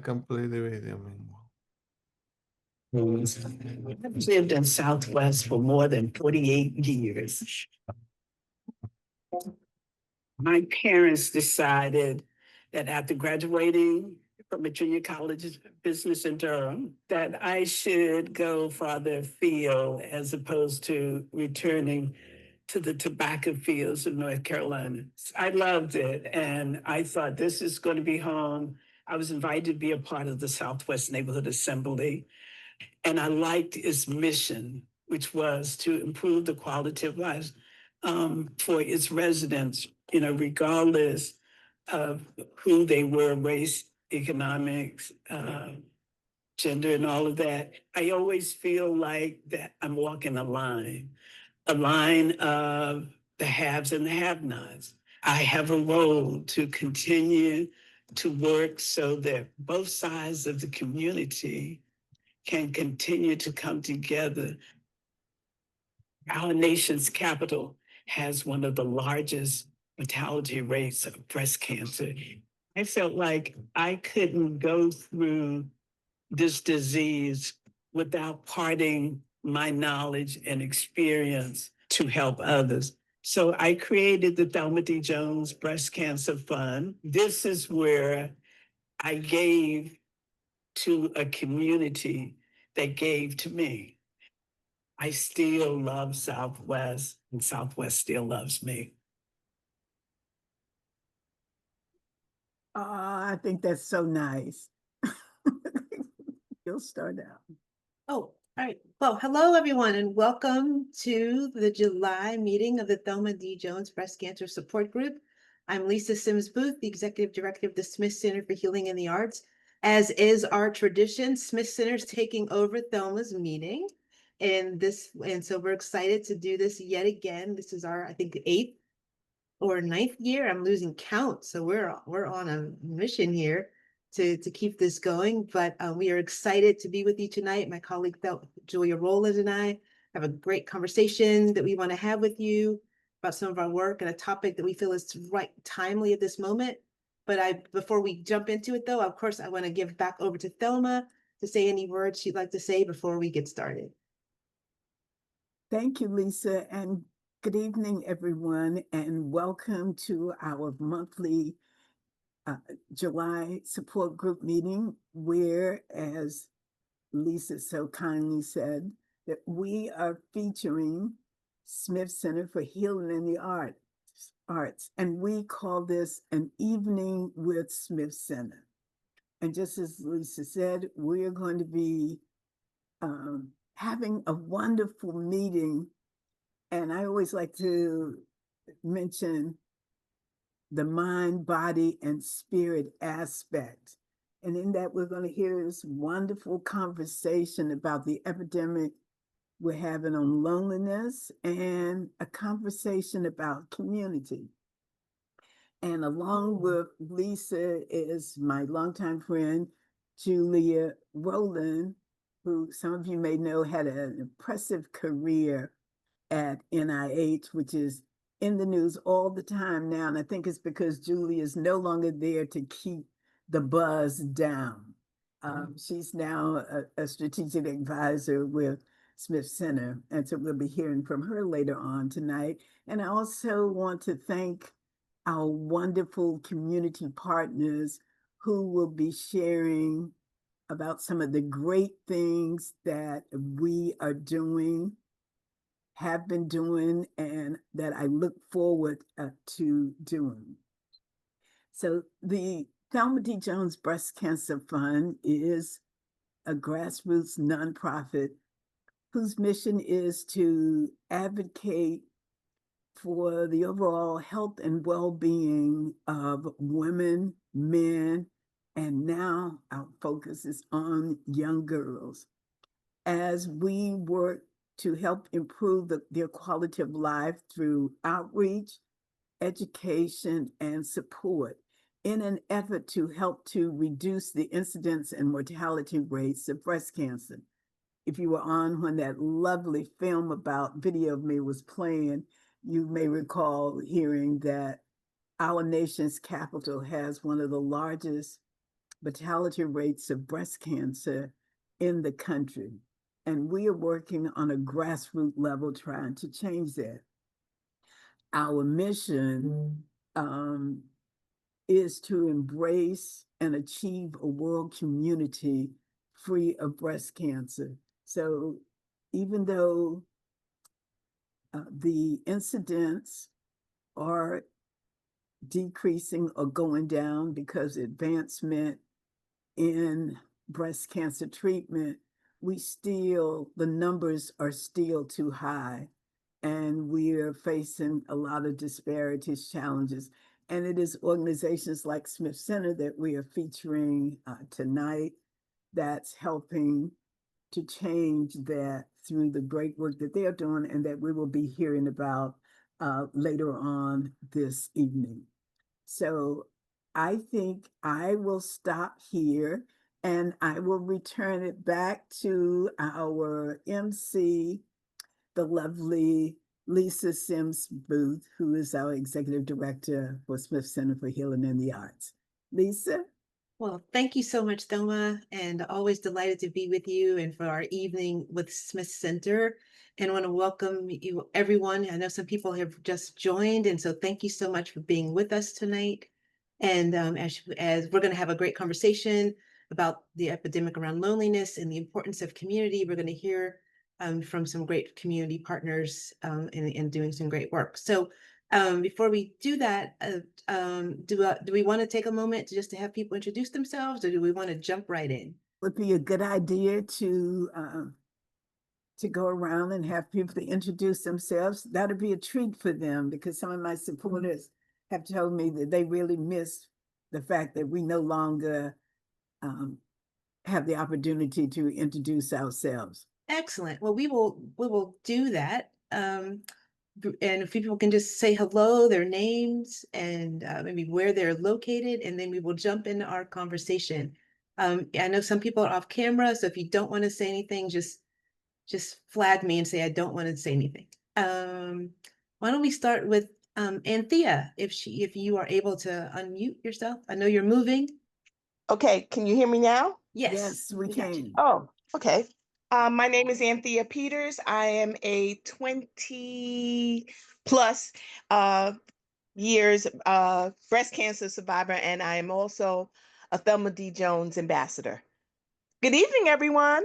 can play the video meanwhile. I've lived in Southwest for more than 48 years. My parents decided that after graduating from a junior college of business in Durham, that I should go farther afield as opposed to returning to the tobacco fields of North Carolina. I loved it, and I thought this is going to be home. I was invited to be a part of the Southwest Neighborhood Assembly, and I liked its mission, which was to improve the quality of life for its residents, regardless of who they were, race, economics, gender, and all of that. I always feel like that I'm walking a line of the haves and the have-nots. I have a role to continue to work so that both sides of the community can continue to come together. Our nation's capital has one of the largest mortality rates of breast cancer. I felt like I couldn't go through this disease without parting my knowledge and experience to help others. So I created the Thelma D. Jones Breast Cancer Fund. This is where I gave to a community that gave to me. I still love Southwest, and Southwest still loves me. I think that's so nice. You'll start out. Oh, all right. Well, hello, everyone, and welcome to the July meeting of the Thelma D. Jones Breast Cancer Support Group. I'm Lisa Sims Booth, the Executive Director of the Smith Center for Healing in the Arts. As is our tradition, Smith Center's taking over Thelma's meeting. And so we're excited to do this yet again. This is our, I think, 8th or 9th year. I'm losing count. So we're on a mission here to keep this going. But we are excited to be with you tonight. My colleague Julia Rowland and I have a great conversation that we want to have with you about some of our work and a topic that we feel is timely at this moment. But before we jump into it, though, of course, I want to give back over to Thelma to say any words she'd like to say before we get started. Thank you, Lisa, and good evening, everyone, and welcome to our monthly July support group meeting, where, as Lisa so kindly said, that we are featuring Smith Center for Healing in the Arts, and we call this an evening with Smith Center. And just as Lisa said, we are going to be having a wonderful meeting. And I always like to mention the mind, body, and spirit aspect. And in that, we're going to hear this wonderful conversation about the epidemic we're having on loneliness and a conversation about community. And along with Lisa is my longtime friend, Julia Rowland, who some of you may know had an impressive career at NIH, which is in the news all the time now. And I think it's because Julia is no longer there to keep the buzz down. She's now a strategic advisor with Smith Center. And so we'll be hearing from her later on tonight. And I also want to thank our wonderful community partners who will be sharing about some of the great things that we are doing, have been doing, and that I look forward to doing. So the Thelma D. Jones Breast Cancer Fund is a grassroots nonprofit whose mission is to advocate for the overall health and well-being of women, men, and now our focus is on young girls. As we work to help improve their quality of life through outreach, education, and support in an effort to help to reduce the incidence and mortality rates of breast cancer. If you were on when that lovely video of me was playing, you may recall hearing that our nation's capital has one of the largest mortality rates of breast cancer in the country. And we are working on a grassroots level trying to change that. Our mission is to embrace and achieve a world community free of breast cancer. So even though the incidents are decreasing or going down because advancement in breast cancer treatment, the numbers are still too high. And we are facing a lot of disparities, challenges. And it is organizations like Smith Center that we are featuring tonight that's helping to change that through the great work that they're doing and that we will be hearing about later on this evening. So I think I will stop here and I will return it back to our MC, the lovely Lisa Sims Booth, who is our Executive Director for Smith Center for Healing and the Arts. Lisa? Well, thank you so much, Thelma, and always delighted to be with you and for our evening with Smith Center. And I want to welcome you, everyone. I know some people have just joined, and so thank you so much for being with us tonight. And as we're going to have a great conversation about the epidemic around loneliness and the importance of community, we're going to hear from some great community partners and doing some great work. So before we do that, do we want to take a moment to have people introduce themselves, or do we want to jump right in? Would be a good idea to go around and have people to introduce themselves. That'd be a treat for them because some of my supporters have told me that they really miss the fact that we no longer have the opportunity to introduce ourselves. Excellent. Well, we will do that. And if people can just say hello, their names, and maybe where they're located, and then we will jump into our conversation. I know some people are off camera, so if you don't want to say anything, just flag me and say I don't want to say anything. Why don't we start with Anthea, if you are able to unmute yourself? I know you're moving. Okay, can you hear me now? Yes, we got you. can. Oh, okay. My name is Anthea Peters. I am a 20 plus years breast cancer survivor, and I am also a Thelma D. Jones ambassador. Good evening, everyone.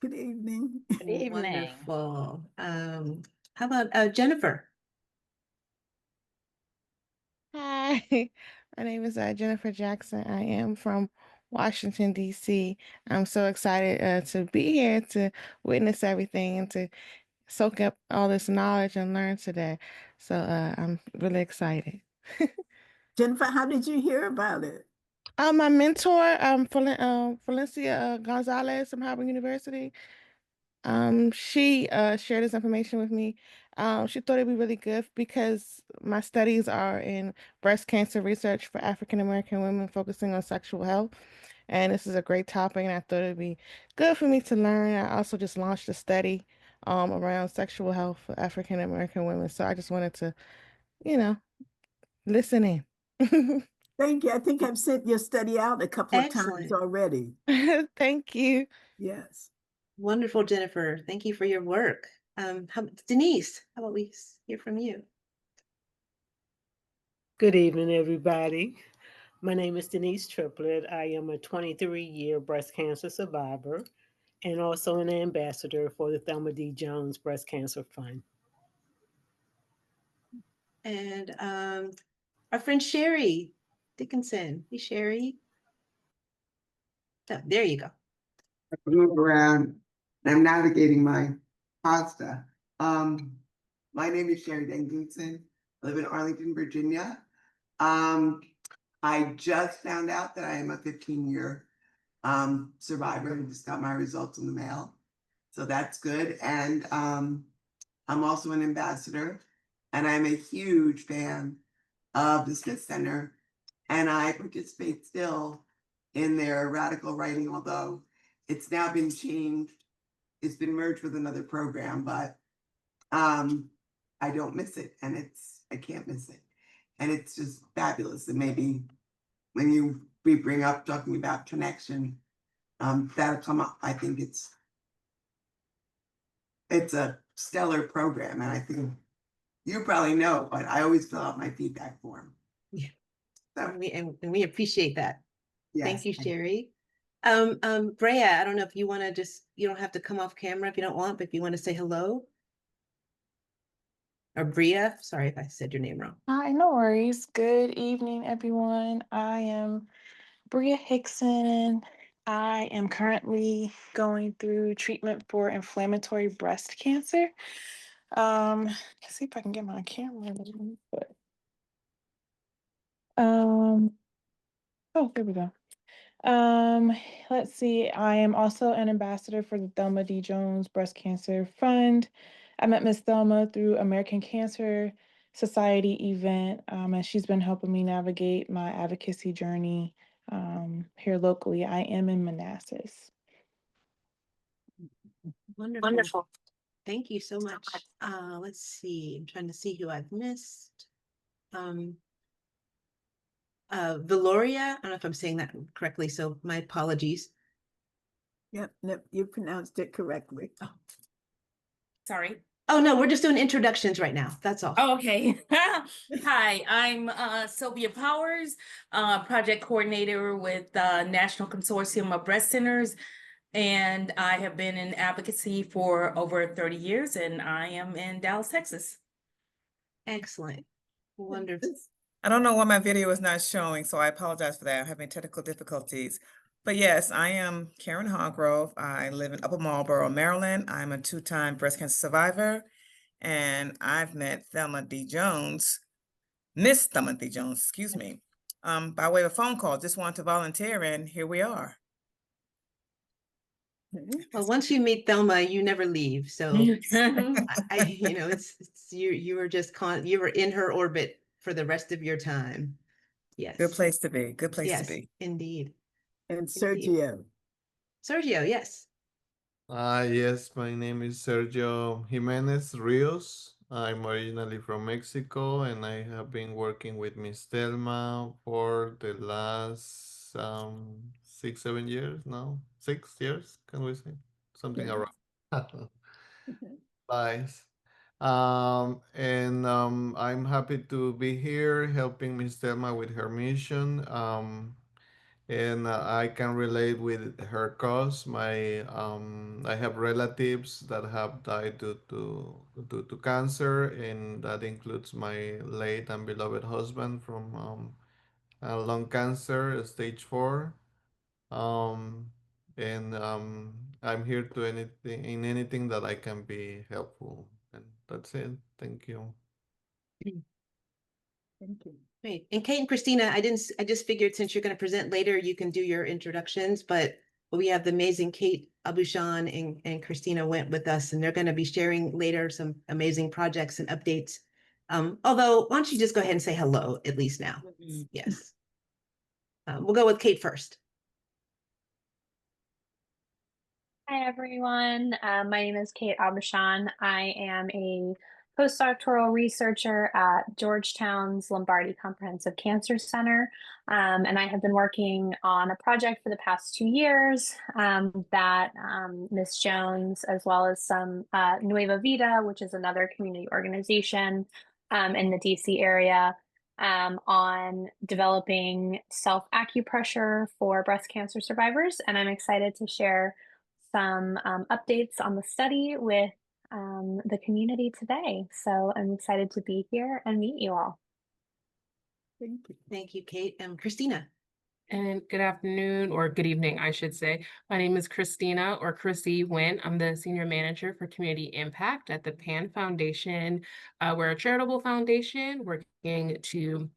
Good evening. Good evening. Wonderful. How about Jennifer? Hi, my name is Jennifer Jackson. I am from Washington, D.C. I'm so excited to be here to witness everything and to soak up all this knowledge and learn today. So I'm really excited. Jennifer, how did you hear about it? My mentor, Valencia Gonzalez from Howard University. She shared this information with me. She thought it'd be really good because my studies are in breast cancer research for African American women focusing on sexual health. And this is a great topic, and I thought it'd be good for me to learn. I also just launched a study around sexual health for African American women. So I just wanted to, listen in. Thank you. I think I've sent your study out a couple of times Excellent. already. Thank you. Yes. Wonderful, Jennifer. Thank you for your work. Denise, how about we hear from you? Good evening, everybody. My name is Denise Triplett. I am a 23-year breast cancer survivor and also an ambassador for the Thelma D. Jones Breast Cancer Fund. And our friend Sherry Dickinson. Hey, Sherry. Oh, there you go. I move around and I'm navigating my pasta. My name is Sherry Dickinson. I live in Arlington, Virginia. I just found out that I am a 15-year survivor and just got my results in the mail. So that's good. And I'm also an ambassador, and I'm a huge fan of the Smith Center. And I participate still in their radical writing, although it's now been changed. It's been merged with another program, but I don't miss it, and I can't miss it. And it's just fabulous. And maybe when we bring up talking about connection, that'll come up. I think it's a stellar program, and I think you probably know, but I always fill out my feedback form. Yeah. So, And we appreciate that. yes. Thank you, Sherry. Brea, I don't know if you want to you don't have to come off camera if you don't want, but if you want to say hello. Or Brea, sorry if I said your name wrong. Hi, no worries. Good evening, everyone. I am Brea Hickson. I am currently going through treatment for inflammatory breast cancer. Let's see if I can get my camera. Oh, there we go. Let's see. I am also an ambassador for the Thelma D. Jones Breast Cancer Fund. I met Miss Thelma through American Cancer Society event, and she's been helping me navigate my advocacy journey here locally. I am in Manassas. Wonderful. Thank you so much. Let's see. I'm trying to see who I've missed. Valoria, I don't know if I'm saying that correctly, so my apologies. Yep, you pronounced it correctly. Oh. Sorry. Oh, no, we're just doing introductions right now. That's all. Oh, okay. Hi, I'm Sylvia Powers, project coordinator with National Consortium of Breast Centers. And I have been in advocacy for over 30 years, and I am in Dallas, Texas. Excellent. Wonderful. I don't know why my video is not showing, so I apologize for that. I'm having technical difficulties. But yes, I am Karen Hargrove. I live in Upper Marlboro, Maryland. I'm a 2-time breast cancer survivor, and I've met Thelma D. Jones, Miss Thelma D. Jones, excuse me, by way of a phone call. Just wanted to volunteer, and here we are. Well, once you meet Thelma, you never leave. So you know, it's you were just you were in her orbit for the rest of your time. Yes. Good place to be. Good place Yes, to be. indeed. And Sergio. Sergio, yes. Yes, my name is Sergio Jimenez Rios. I'm originally from Mexico, and I have been working with Miss Thelma for the last 6, 7 years now. 6 years, can we say? Something Yeah. around. Nice. I'm happy to be here helping Miss Thelma with her mission. And I can relate with her cause. I have relatives that have died due to cancer, and that includes my late and beloved husband from lung cancer, stage 4. I'm here to anything that I can be helpful. And that's it. Thank you. Thank you. Great. And Kate and Kristina, I just figured since you're going to present later, you can do your introductions, but we have the amazing Kate AuBuchon and Kristina Wint with us, and they're going to be sharing later some amazing projects and updates. Although, why don't you just go ahead and say hello, at least now? Yes. We'll go with Kate first. Hi, everyone. My name is Kate AuBuchon. I am a postdoctoral researcher at Georgetown's Lombardi Comprehensive Cancer Center. And I have been working on a project for the past 2 years that Ms. Jones, as well as some Nueva Vida, which is another community organization in the DC area, on developing self-accupressure for breast cancer survivors. And I'm excited to share some updates on the study with the community today. So I'm excited to be here and meet you all. Thank you. Thank you, Kate. And Kristina. And good afternoon, or good evening, I should say. My name is Kristina, or Krissy Wint. I'm the Senior Manager for Community Impact at the PAN Foundation. We're a charitable foundation working to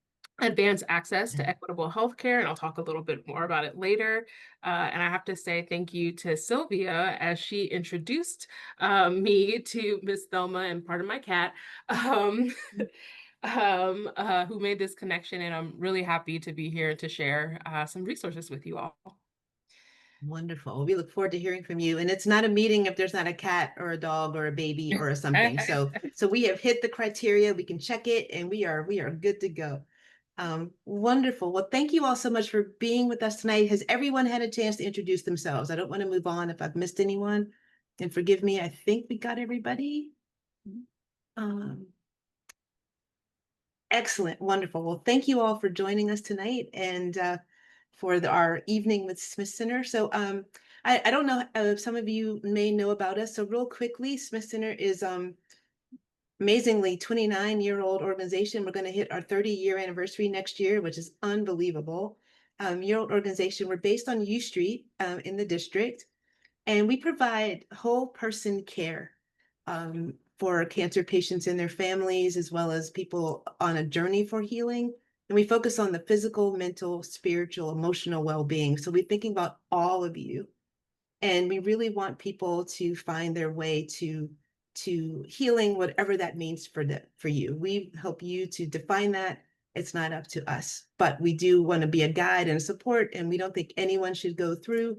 advance access to equitable healthcare, and I'll talk a little bit more about it later. And I have to say thank you to Sylvia as she introduced me to Miss Thelma and part of my cat, who made this connection, and I'm really happy to be here to share some resources with you all. Wonderful. We look forward to hearing from you. And it's not a meeting if there's not a cat or a dog or a baby or something. So we have hit the criteria. We can check it, and we are good to go. Wonderful. Well, thank you all so much for being with us tonight. Has everyone had a chance to introduce themselves? I don't want to move on if I've missed anyone. And forgive me, I think we got everybody. Excellent, wonderful. Well, thank you all for joining us tonight and for our evening with Smith Center. So I don't know if some of you may know about us. So real quickly, Smith Center is amazingly 29-year-old organization. We're going to hit our 30-year anniversary next year, which is unbelievable. Year-old organization. We're based on U Street in the district, and we provide whole person care for cancer patients and their families, as well as people on a journey for healing. And we focus on the physical, mental, spiritual, emotional well-being. So we're thinking about all of you. And we really want people to find their way to healing, whatever that means for you. We help you to define that. It's not up to us, but we do want to be a guide and a support, and we don't think anyone should go through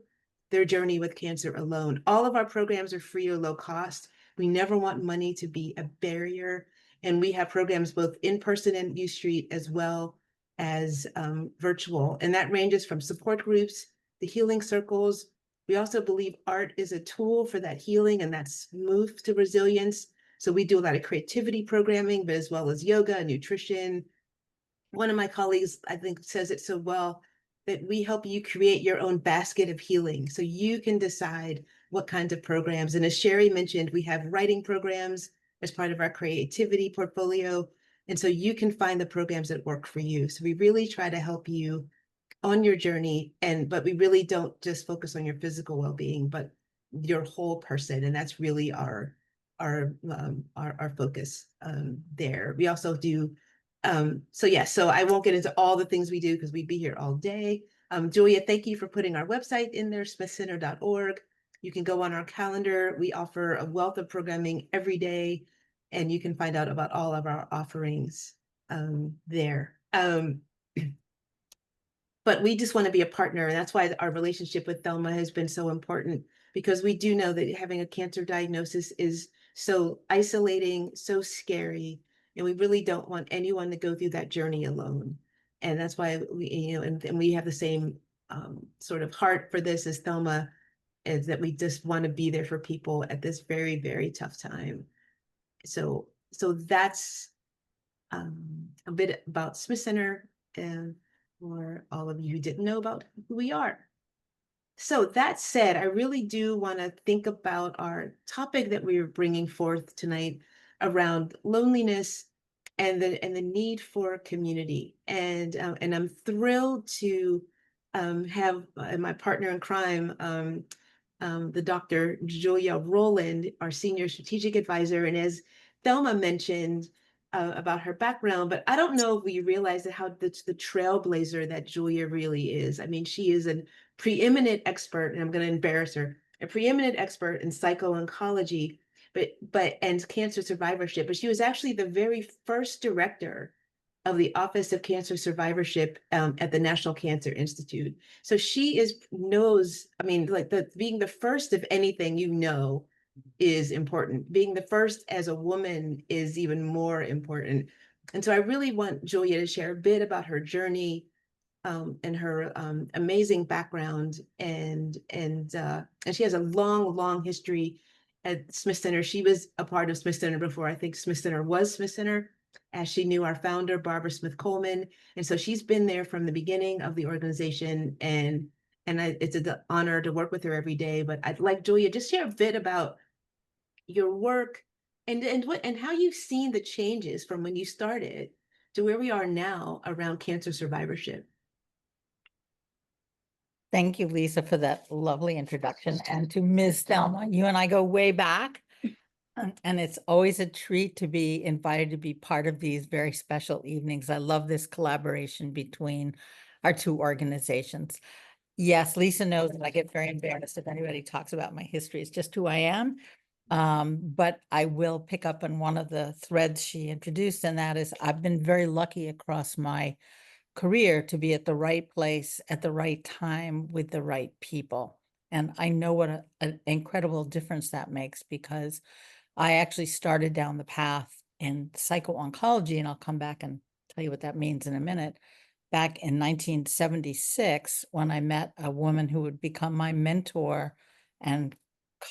their journey with cancer alone. All of our programs are free or low cost. We never want money to be a barrier, and we have programs both in person and U Street as well as virtual, and that ranges from support groups, the healing circles. We also believe art is a tool for that healing and that's move to resilience. So we do a lot of creativity programming, but as well as yoga, nutrition. One of my colleagues, I think, says it so well, that we help you create your own basket of healing. So you can decide what kinds of programs. And as Sherry mentioned, we have writing programs as part of our creativity portfolio. And so you can find the programs that work for you. So we really try to help you on your journey, but we really don't just focus on your physical well-being, but your whole person, and that's really our focus there. We also do so I won't get into all the things we do because we'd be here all day. Julia, thank you for putting our website in there, smithcenter.org. You can go on our calendar. We offer a wealth of programming every day, and you can find out about all of our offerings there. But we just want to be a partner. And that's why our relationship with Thelma has been so important, because we do know that having a cancer diagnosis is so isolating, so scary. And we really don't want anyone to go through that journey alone. And that's why we, and we have the same sort of heart for this as Thelma, is that we just want to be there for people at this very, very tough time. So that's a bit about Smith Center, and for all of you who didn't know about who we are. So that said, I really do want to think about our topic that we are bringing forth tonight around loneliness and the need for community. And I'm thrilled to have my partner in crime, the Dr. Julia Rowland, our senior strategic advisor. And as Thelma mentioned about her background, but I don't know if we realize how the trailblazer that Julia really is. I mean, she is a preeminent expert, and I'm going to embarrass her, a preeminent expert in psycho-oncology, and cancer survivorship. But she was actually the very first director of the Office of Cancer Survivorship at the National Cancer Institute. So she knows, I mean, like being the first of anything, is important. Being the first as a woman is even more important. And so I really want Julia to share a bit about her journey and her amazing background. And she has a long history at Smith Center. She was a part of Smith Center before I think Smith Center was Smith Center, as she knew our founder, Barbara Smith Coleman. And so she's been there from the beginning of the organization, and it's an honor to work with her every day. But I'd like Julia just share a bit about your work and how you've seen the changes from when you started to where we are now around cancer survivorship. Thank you, Lisa, for that lovely introduction. And to Ms. Thelma, you and I go way back. And it's always a treat to be invited to be part of these very special evenings. I love this collaboration between our two organizations. Yes, Lisa knows that I get very embarrassed if anybody talks about my history. It's just who I am. But I will pick up on one of the threads she introduced, and that is I've been very lucky across my career to be at the right place at the right time with the right people. And I know what an incredible difference that makes, because I actually started down the path in psycho-oncology, and I'll come back and tell you what that means in a minute. Back in 1976, when I met a woman who would become my mentor and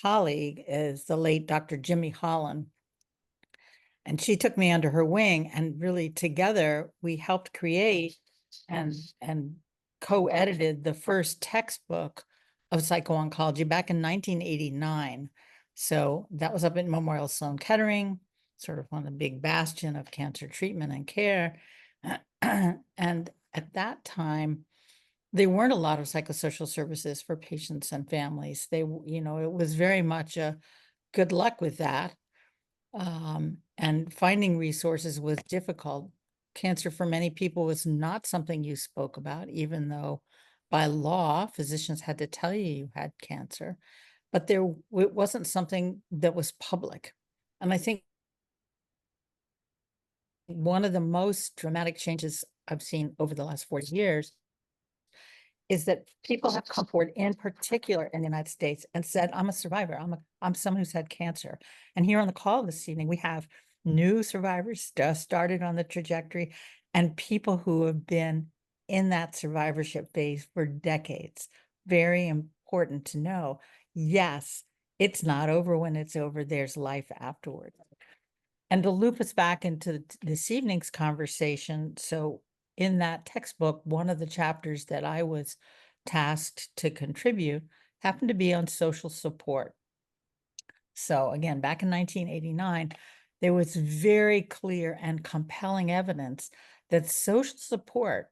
colleague, is the late Dr. Jimmy Holland. And she took me under her wing, and really together we helped create and co-edited the first textbook of psycho-oncology back in 1989. So that was up at Memorial Sloan Kettering, sort of one of the big bastion of cancer treatment and care. And at that time, there weren't a lot of psychosocial services for patients and families. They, you know, it was very much a good luck with that. And finding resources was difficult. Cancer for many people was not something you spoke about, even though by law, physicians had to tell you you had cancer, but it wasn't something that was public. And I think one of the most dramatic changes I've seen over the last 40 years is that people have come forward, in particular in the United States, and said, I'm a survivor. I'm someone who's had cancer. And here on the call this evening, we have new survivors just started on the trajectory, and people who have been in that survivorship phase for decades. Very important to know. Yes, it's not over when it's over. There's life afterward. And to loop us back into this evening's conversation, so in that textbook, one of the chapters that I was tasked to contribute happened to be on social support. So again, back in 1989, there was very clear and compelling evidence that social support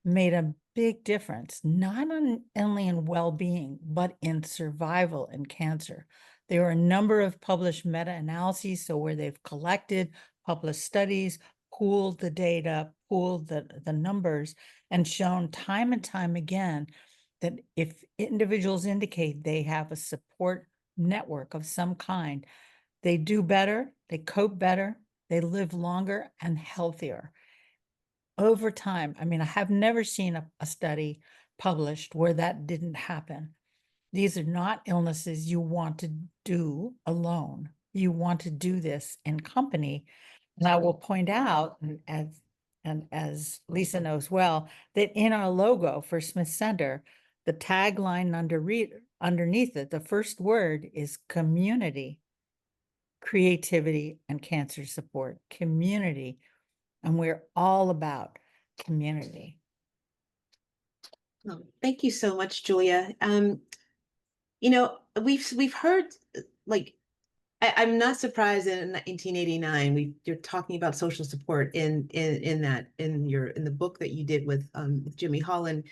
made a big difference, not only in well-being, but in survival in cancer. There are a number of published meta-analyses, so where they've collected, published studies, pooled the data, pooled the numbers, and shown time and time again that if individuals indicate they have a support network of some kind, they do better, they cope better, they live longer and healthier. Over time, I mean, I have never seen a study published where that didn't happen. These are not illnesses you want to do alone. You want to do this in company. And I will point out, and as Lisa knows well, that in our logo for Smith Center, the tagline underneath it, the first word is community, creativity, and cancer support. Community. And we're all about community. Oh, thank you so much, Julia. You know, we've heard, like, I'm not surprised that in 1989 you're talking about social support in the book that you did with Jimmy Holland.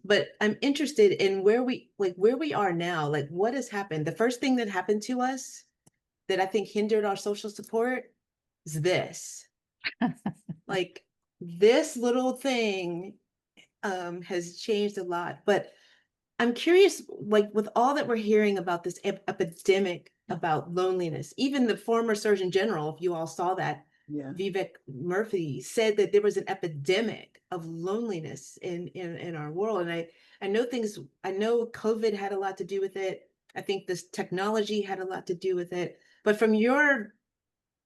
But I'm interested in where we are now. Like, what has happened? The first thing that happened to us that I think hindered our social support is this. Like, this little thing has changed a lot. But I'm curious, like, with all that we're hearing about this epidemic about loneliness, even the former Surgeon General, if you all saw that, Yeah. Vivek Murthy, said that there was an epidemic of loneliness in our world. And I know COVID had a lot to do with it. I think this technology had a lot to do with it. But from your,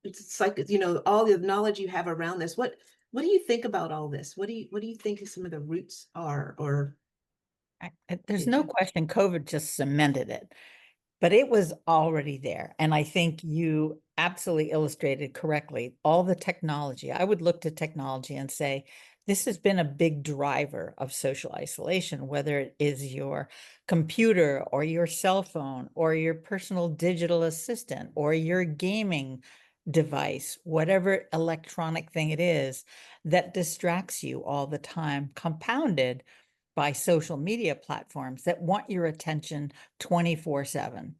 it's like, you know, all the knowledge you have around this, what do you think about all this? What do you think some of the roots are? Or There's no question COVID just cemented it, but it was already there. And I think you absolutely illustrated correctly all the technology. I would look to technology and say, this has been a big driver of social isolation, whether it is your computer or your cell phone or your personal digital assistant or your gaming device, whatever electronic thing it is that distracts you all the time, compounded by social media platforms that want your attention 24/7.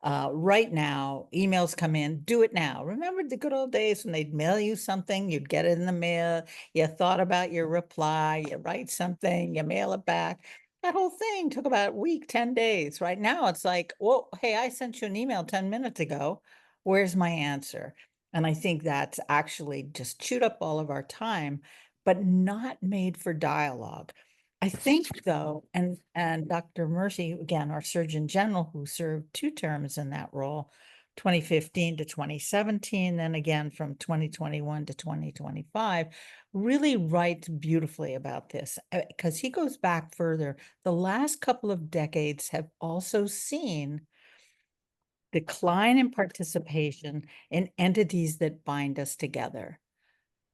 Right now, emails come in, do it now. Remember the good old days when they'd mail you something, you'd get it in the mail, you thought about your reply, you write something, you mail it back. That whole thing took about a week, 10 days. Right now, it's like, well, hey, I sent you an email 10 minutes ago. Where's my answer? And I think that's actually just chewed up all of our time, but not made for dialogue. I think though, and Dr. Murthy, again, our Surgeon General who served 2 terms in that role, 2015 to 2017, then again from 2021 to 2025, really writes beautifully about this because he goes back further. The last couple of decades have also seen decline in participation in entities that bind us together.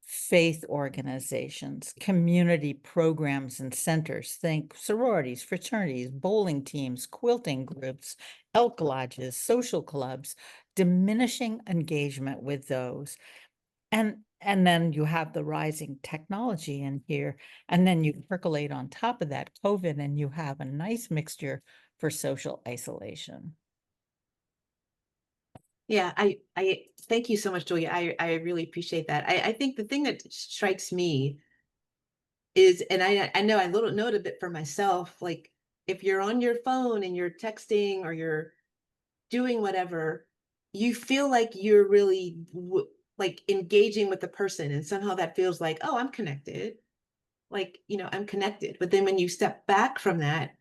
Faith organizations, community programs and centers, think sororities, fraternities, bowling teams, quilting groups, elk lodges, social clubs, diminishing engagement with those. And then you have the rising technology in here, and then you percolate on top of that COVID, and you have a nice mixture for social isolation. Yeah, I thank you so much, Julia. I really appreciate that. I think the thing that strikes me is, and I know I little note a bit for myself, like if you're on your phone and you're texting or you're doing whatever, you feel like you're really like engaging with the person, and somehow that feels like, oh, I'm connected. Like, you know, I'm connected. But then when you step back from that,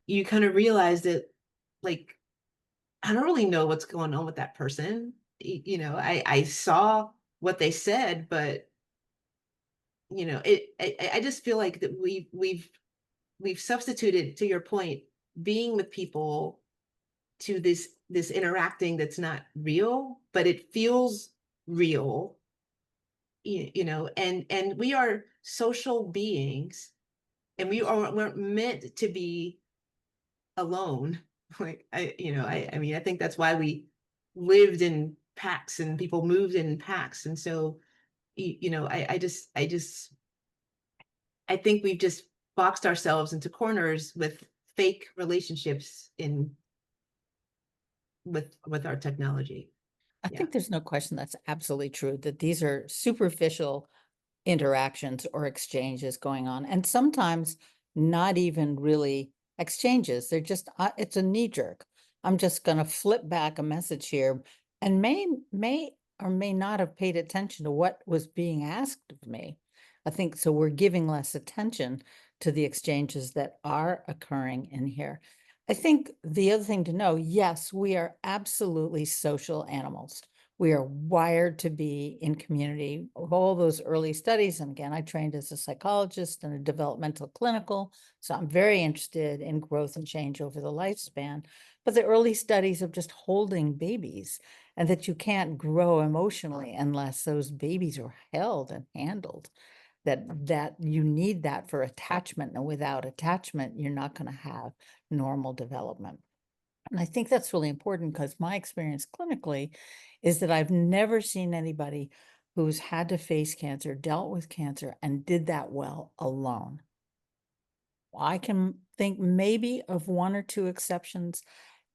you kind of realize that, like, I don't really know what's going on with that person. You know, I saw what they said, but you know, I just feel like that we've substituted, to your point, being with people to this interacting that's not real, but it feels real. You know, and we are social beings, and we're meant to be alone. Like I mean, I think that's why we lived in packs and people moved in packs. And so, you know, I think we've just boxed ourselves into corners with fake relationships with our technology. I Yeah. think there's no question that's absolutely true, that these are superficial interactions or exchanges going on, and sometimes not even really exchanges. They're just, it's a knee jerk. I'm just going to flip back a message here, and may or may not have paid attention to what was being asked of me. I think so. We're giving less attention to the exchanges that are occurring in here. I think the other thing to know, yes, we are absolutely social animals. We are wired to be in community. Of all those early studies, and again, I trained as a psychologist and a developmental clinical, so I'm very interested in growth and change over the lifespan. But the early studies of just holding babies, and that you can't grow emotionally unless those babies are held and handled, that you need that for attachment, and without attachment, you're not going to have normal development. And I think that's really important, because my experience clinically is that I've never seen anybody who's had to face cancer, dealt with cancer, and did that well alone. I can think maybe of one or two exceptions.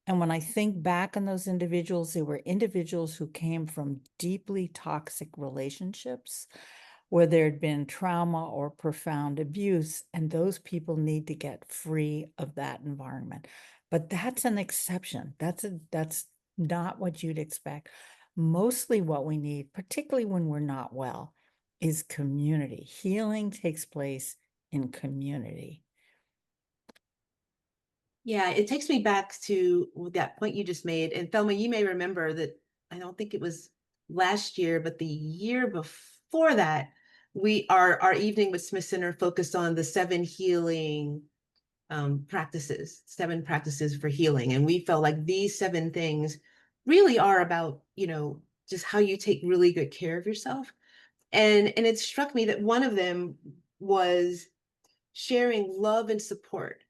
And when I think back on those individuals, they were individuals who came from deeply toxic relationships where there had been trauma or profound abuse, and those people need to get free of that environment. But that's an exception. That's not what you'd expect. Mostly what we need, particularly when we're not well, is community. Healing takes place in community. Yeah, it takes me back to that point you just made. And Thelma, you may remember that, I don't think it was last year, but the year before that, our evening with Smith Center focused on the 7 healing practices, 7 practices for healing. And we felt like these 7 things really are about, you know, just how you take really good care of yourself. And it struck me that one of them was sharing love and support.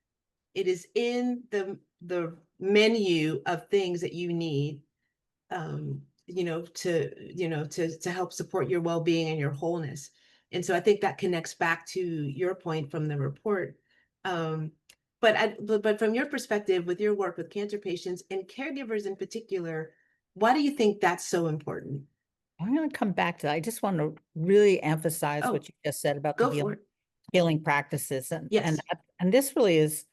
It is in the menu of things that you need, you know, to help support your well-being and your wholeness. And so I think that connects back to your point from the report. But from your perspective, with your work with cancer patients and caregivers in particular, why do you think that's so important? I'm going to come back to that. I just want to really emphasize what you just said about the healing practices. Yes. And this really is,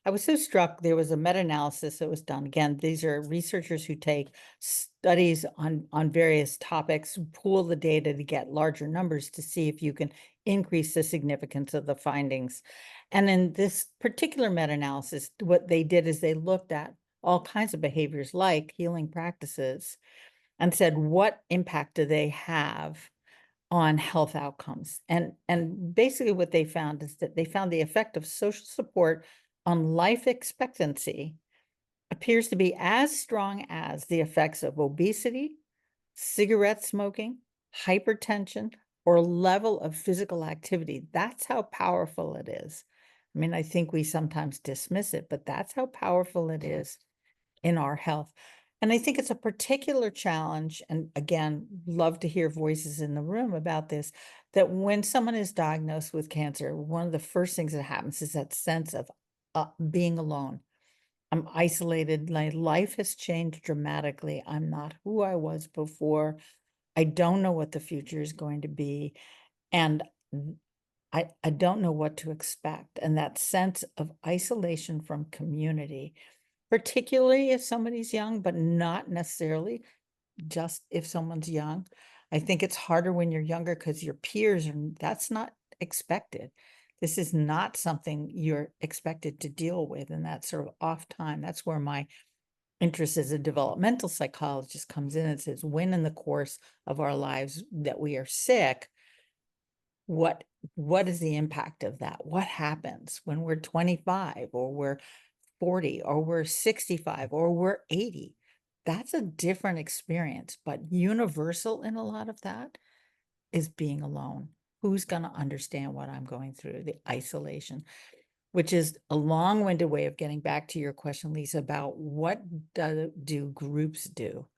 I was so struck. There was a meta-analysis that was done. Again, these are researchers who take studies on various topics, pool the data to get larger numbers to see if you can increase the significance of the findings. And in this particular meta-analysis, what they did is they looked at all kinds of behaviors like healing practices, and said, what impact do they have on health outcomes? And basically what they found is that they found the effect of social support on life expectancy appears to be as strong as the effects of obesity, cigarette smoking, hypertension, or level of physical activity. That's how powerful it is. I mean, I think we sometimes dismiss it, but that's how powerful it is in our health. And I think it's a particular challenge, and again, love to hear voices in the room about this, that when someone is diagnosed with cancer, one of the first things that happens is that sense of being alone. I'm isolated. My life has changed dramatically. I'm not who I was before. I don't know what the future is going to be. And I don't know what to expect. And that sense of isolation from community, particularly if somebody's young, but not necessarily just if someone's young. I think it's harder when you're younger because your peers are, that's not expected. This is not something you're expected to deal with in that sort of off time. That's where my interest as a developmental psychologist comes in and says, when in the course of our lives that we are sick, what is the impact of that? What happens when we're 25 or we're 40 or we're 65 or we're 80? That's a different experience, but universal in a lot of that is being alone. Who's going to understand what I'm going through? The isolation, which is a long-winded way of getting back to your question, Lisa, about what do groups do?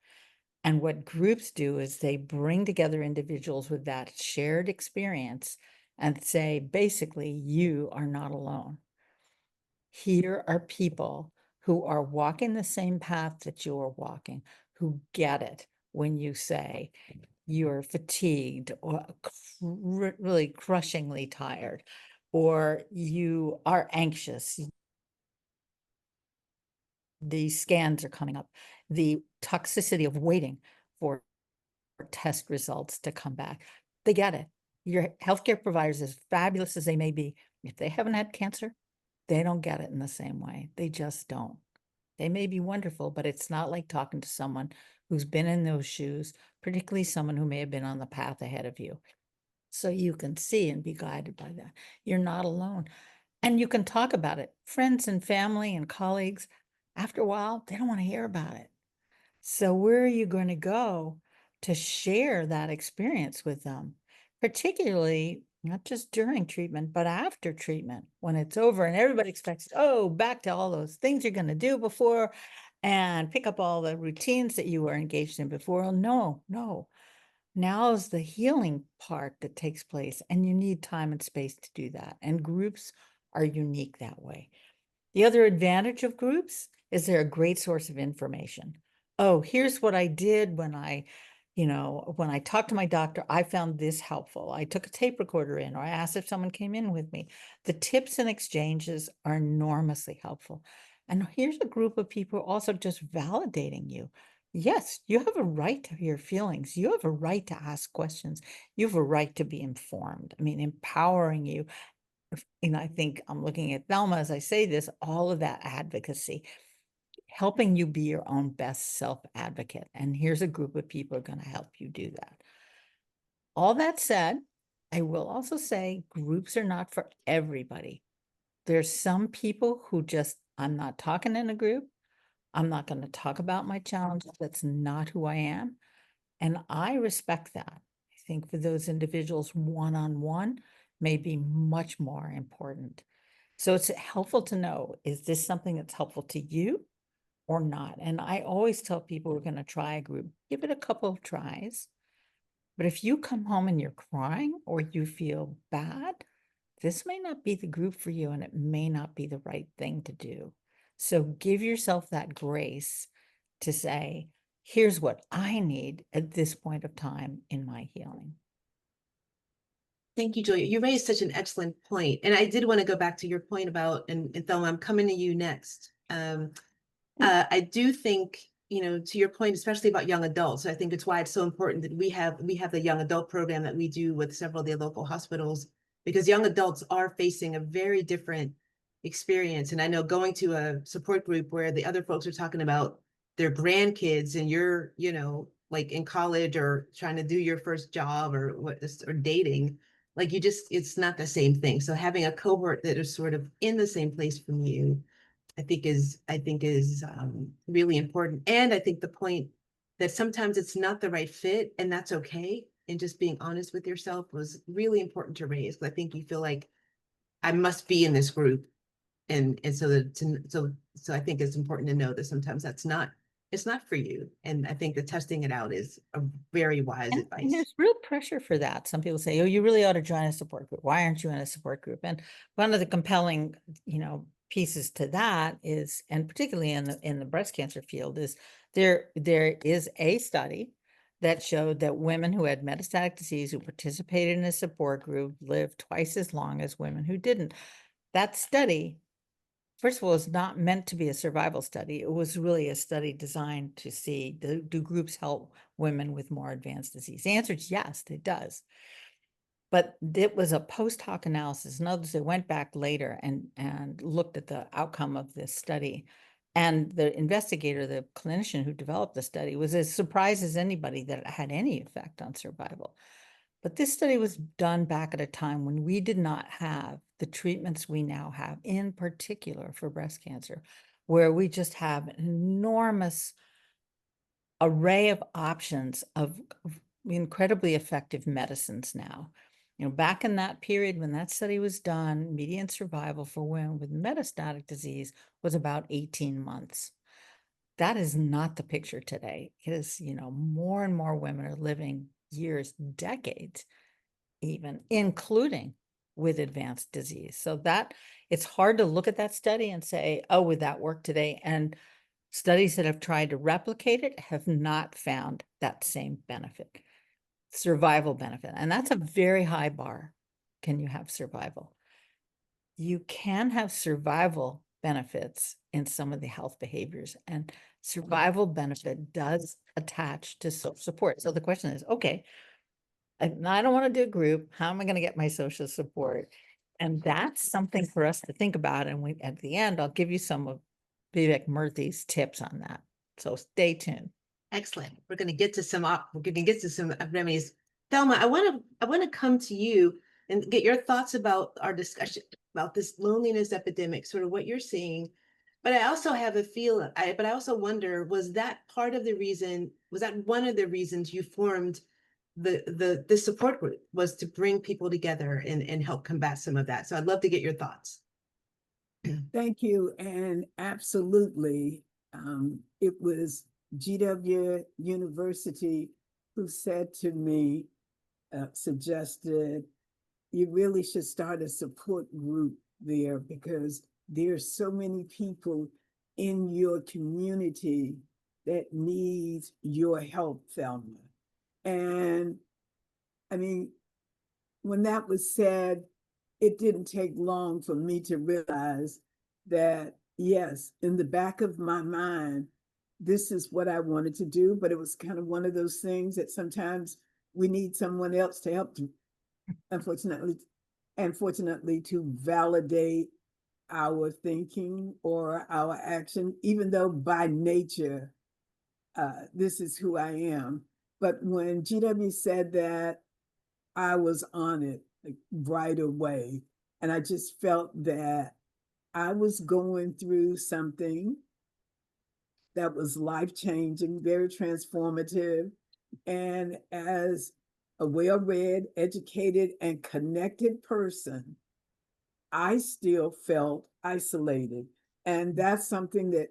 And what groups do is they bring together individuals with that shared experience and say, basically, you are not alone. Here are people who are walking the same path that you're walking, who get it when you say you're fatigued or really crushingly tired, or you are anxious. These scans are coming up, the toxicity of waiting for test results to come back. They get it. Your healthcare providers, as fabulous as they may be, if they haven't had cancer, they don't get it in the same way. They just don't. They may be wonderful, but it's not like talking to someone who's been in those shoes, particularly someone who may have been on the path ahead of you. So you can see and be guided by that. You're not alone. And you can talk about it. Friends and family and colleagues, after a while, they don't want to hear about it. So where are you going to go to share that experience with them? Particularly not just during treatment, but after treatment, when it's over and everybody expects, oh, back to all those things you're going to do before and pick up all the routines that you were engaged in before. No. Now is the healing part that takes place, and you need time and space to do that. And groups are unique that way. The other advantage of groups is they're a great source of information. Oh, here's what I did when I talked to my doctor, I found this helpful. I took a tape recorder in, or I asked if someone came in with me. The tips and exchanges are enormously helpful. And here's a group of people also just validating you. Yes, you have a right to your feelings. You have a right to ask questions. You have a right to be informed. I mean, empowering you. And I think I'm looking at Thelma as I say this, all of that advocacy, helping you be your own best self-advocate. And here's a group of people who are going to help you do that. All that said, I will also say groups are not for everybody. There's some people who just, I'm not talking in a group. I'm not going to talk about my challenges. That's not who I am. And I respect that. I think for those individuals, one-on-one may be much more important. So it's helpful to know, is this something that's helpful to you or not? And I always tell people we're going to try a group, give it a couple of tries. But if you come home and you're crying or you feel bad, this may not be the group for you, and it may not be the right thing to do. So give yourself that grace to say, here's what I need at this point of time in my healing. Thank you, Julia. You raised such an excellent point. And I did want to go back to your point about, and Thelma, I'm coming to you next. I do think, to your point, especially about young adults, I think it's why it's so important that we have the young adult program that we do with several of the local hospitals, because young adults are facing a very different experience. And I know going to a support group where the other folks are talking about their grandkids and you're, you know, like in college or trying to do your first job or or dating, like you just, it's not the same thing. So having a cohort that is sort of in the same place from you, I think is really important. And I think the point that sometimes it's not the right fit and that's okay. And just being honest with yourself was really important to raise. I think you feel like I must be in this group. And so so I think it's important to know that sometimes it's not for you. And I think that testing it out is a very wise advice. And there's real pressure for that. Some people say, oh, you really ought to join a support group. Why aren't you in a support group? And one of the compelling, you know, pieces to that is, and particularly in the breast cancer field, is there is a study that showed that women who had metastatic disease who participated in a support group lived twice as long as women who didn't. That study, first of all, is not meant to be a survival study. It was really a study designed to see, do groups help women with more advanced disease? The answer is yes, it does. But it was a post hoc analysis. In other words, they went back later and looked at the outcome of this study. And the investigator, the clinician who developed the study, was as surprised as anybody that it had any effect on survival. But this study was done back at a time when we did not have the treatments we now have, in particular for breast cancer, where we just have an enormous array of options of incredibly effective medicines now. You know, back in that period when that study was done, median survival for women with metastatic disease was about 18 months. That is not the picture today. It is, you know, more and more women are living years, decades, even, including with advanced disease. So that it's hard to look at that study and say, oh, would that work today? And studies that have tried to replicate it have not found that same benefit, survival benefit. And that's a very high bar. Can you have survival? You can have survival benefits in some of the health behaviors, and survival benefit does attach to support. So the question is, okay, I don't want to do a group. How am I going to get my social support? And that's something for us to think about. And at the end, I'll give you some of Vivek Murthy's tips on that. So stay tuned. Excellent. We're going to get to some remedies. Thelma, I want to come to you and get your thoughts about our discussion about this loneliness epidemic, sort of what you're seeing. But I also have a feeling, but I also wonder, was that part of the reason, was that one of the reasons you formed the support group, was to bring people together and help combat some of that? So I'd love to get your thoughts. Thank you. And absolutely, it was GW University who said to me, suggested, you really should start a support group there because there's so many people in your community that needs your help, Thelma. And I mean, when that was said, it didn't take long for me to realize that, yes, in the back of my mind, this is what I wanted to do, but it was kind of one of those things that sometimes we need someone else to help, unfortunately, to validate our thinking or our action, even though by nature, this is who I am. But when GW said that, I was on it like right away. And I just felt that I was going through something that was life-changing, very transformative. And as a well-read, educated, and connected person, I still felt isolated. And that's something that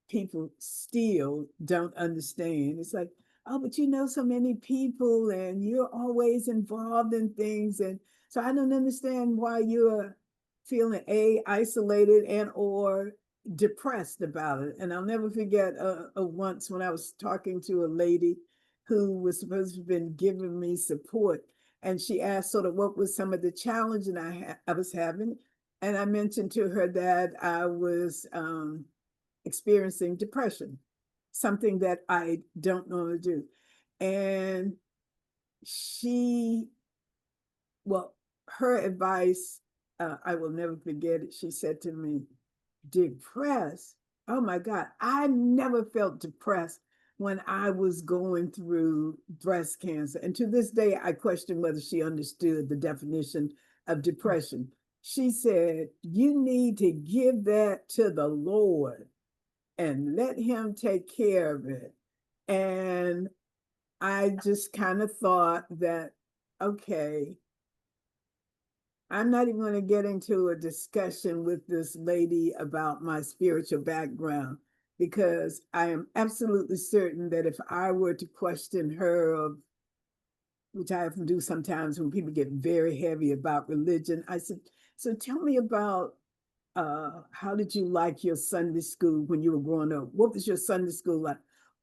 people still don't understand. It's like, oh, but you know so many people and you're always involved in things. And so I don't understand why you're feeling isolated and or depressed about it. And I'll never forget once when I was talking to a lady who was supposed to have been giving me support. And she asked sort of what was some of the challenges I was having. And I mentioned to her that I was experiencing depression, something that I don't know to do. And her advice I will never forget it. She said to me, depressed? Oh my God, I never felt depressed when I was going through breast cancer. And to this day, I question whether she understood the definition of depression. She said, you need to give that to the Lord and let him take care of it. And I just kind of thought that, okay, I'm not even going to get into a discussion with this lady about my spiritual background, because I am absolutely certain that if I were to question her, of which I often do sometimes when people get very heavy about religion, I said, so tell me about how did you like your Sunday school when you were growing up? What was your Sunday school like?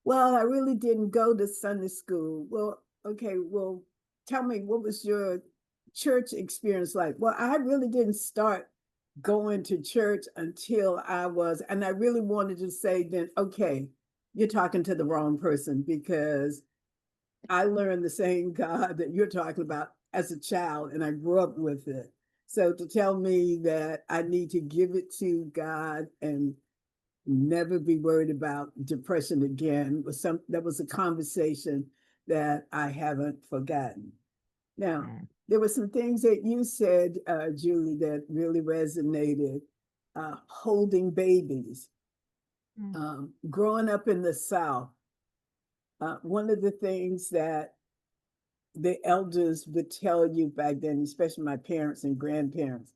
Well, I really didn't go to Sunday school. Well, okay, well, tell me, what was your church experience like? Well, I really didn't start going to church until I was, and I really wanted to say then, okay, you're talking to the wrong person, because I learned the same God that you're talking about as a child, and I grew up with it. So to tell me that I need to give it to God and never be worried about depression again was that was a conversation that I haven't forgotten. Now, there were some things that you said, Julie, that really resonated. Holding babies. Growing up in the South, one of the things that the elders would tell you back then, especially my parents and grandparents,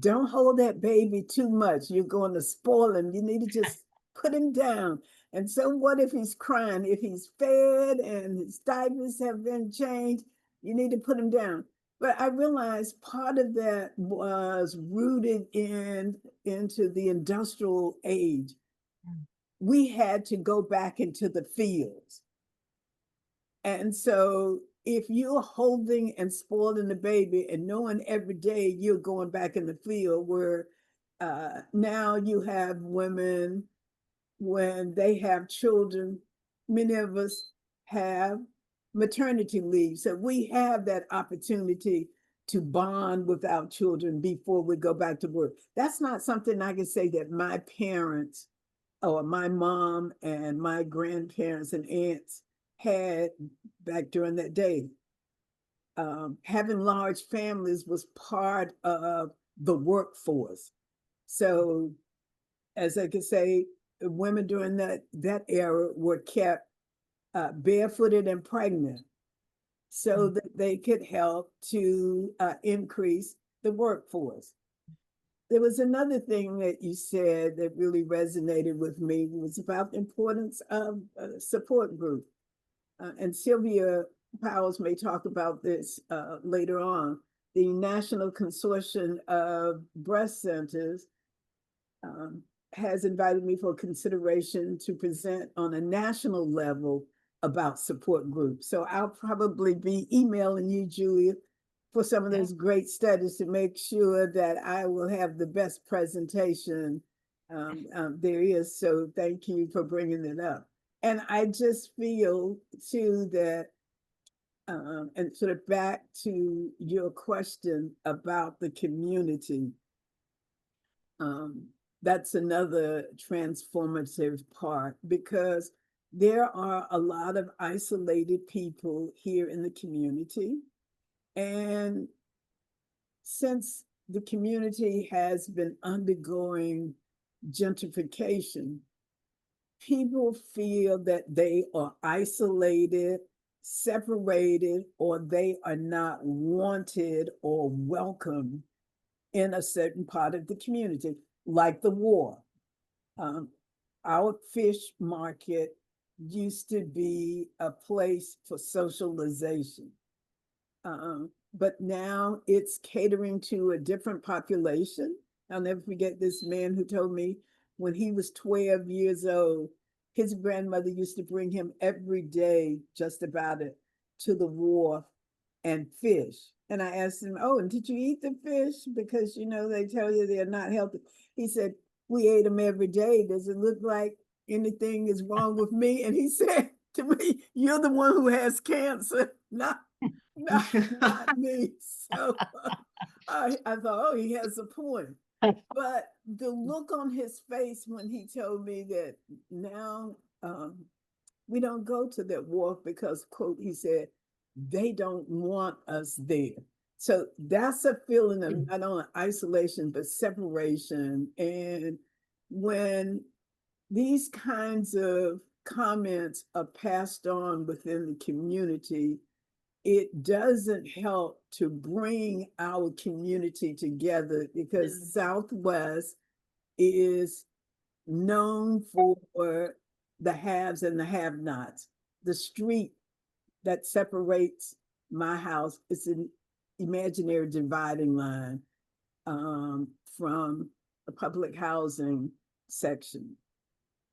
don't hold that baby too much. You're going to spoil him. You need to just put him down. And so what if he's crying? If he's fed and his diapers have been changed, you need to put him down. But I realized part of that was rooted into the industrial age. We had to go back into the fields. And so if you're holding and spoiling the baby and knowing every day you're going back in the field, where now you have women, when they have children, many of us have maternity leave. So we have that opportunity to bond with our children before we go back to work. That's not something I can say that my parents or my mom and my grandparents and aunts had back during that day. Having large families was part of the workforce. So, as I could say, women during that era were kept barefooted and pregnant so that they could help to increase the workforce. There was another thing that you said that really resonated with me, was about the importance of a support group. And Sylvia Powers may talk about this later on. The National Consortium of Breast Centers has invited me for consideration to present on a national level about support groups. So I'll probably be emailing you, Julia, for some of those great studies to make sure that I will have the best presentation there is. So thank you for bringing it up. And I just feel too that, and sort of back to your question about the community, that's another transformative part, because there are a lot of isolated people here in the community. And since the community has been undergoing gentrification, people feel that they are isolated, separated, or they are not wanted or welcome in a certain part of the community, like the war. Our fish market used to be a place for socialization. But now it's catering to a different population. I'll never forget this man who told me when he was 12 years old, his grandmother used to bring him every day, just about it, to the wharf and fish. And I asked him, oh, and did you eat the fish? Because, you know, they tell you they're not healthy. He said, we ate them every day. Does it look like anything is wrong with me? And he said to me, you're the one who has cancer, not me. So I thought, oh, he has a point. But the look on his face when he told me that now we don't go to that walk because, quote, he said, they don't want us there. So that's a feeling of not only isolation, but separation. And when these kinds of comments are passed on within the community, it doesn't help to bring our community together because Southwest is known for the haves and the have-nots. The street that separates my house is an imaginary dividing line from the public housing section.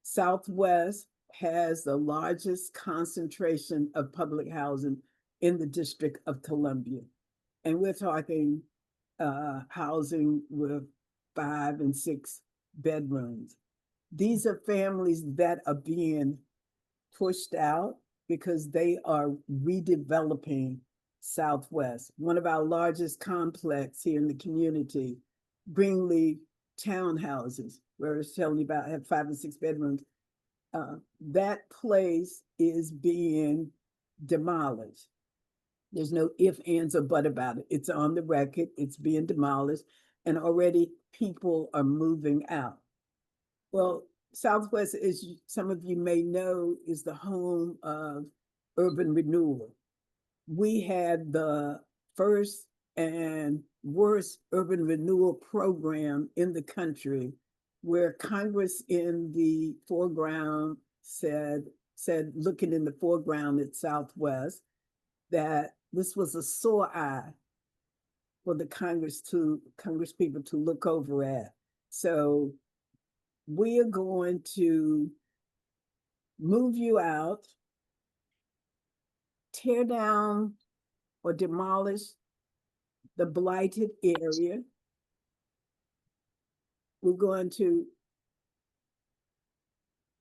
Southwest has the largest concentration of public housing in the District of Columbia. And we're talking housing with 5 and 6 bedrooms. These are families that are being pushed out because they are redeveloping Southwest. One of our largest complex here in the community, Greenleaf Townhouses, where it's telling you about have 5 and 6 bedrooms. That place is being demolished. There's no if, ands, or but about it. It's on the record. It's being demolished, and already people are moving out. Well, Southwest, as some of you may know, is the home of urban renewal. We had the first and worst urban renewal program in the country, where Congress in the foreground said, looking in the foreground at Southwest, that this was a sore eye for the Congress people to look over at. So we are going to move you out, tear down or demolish the blighted area. We're going to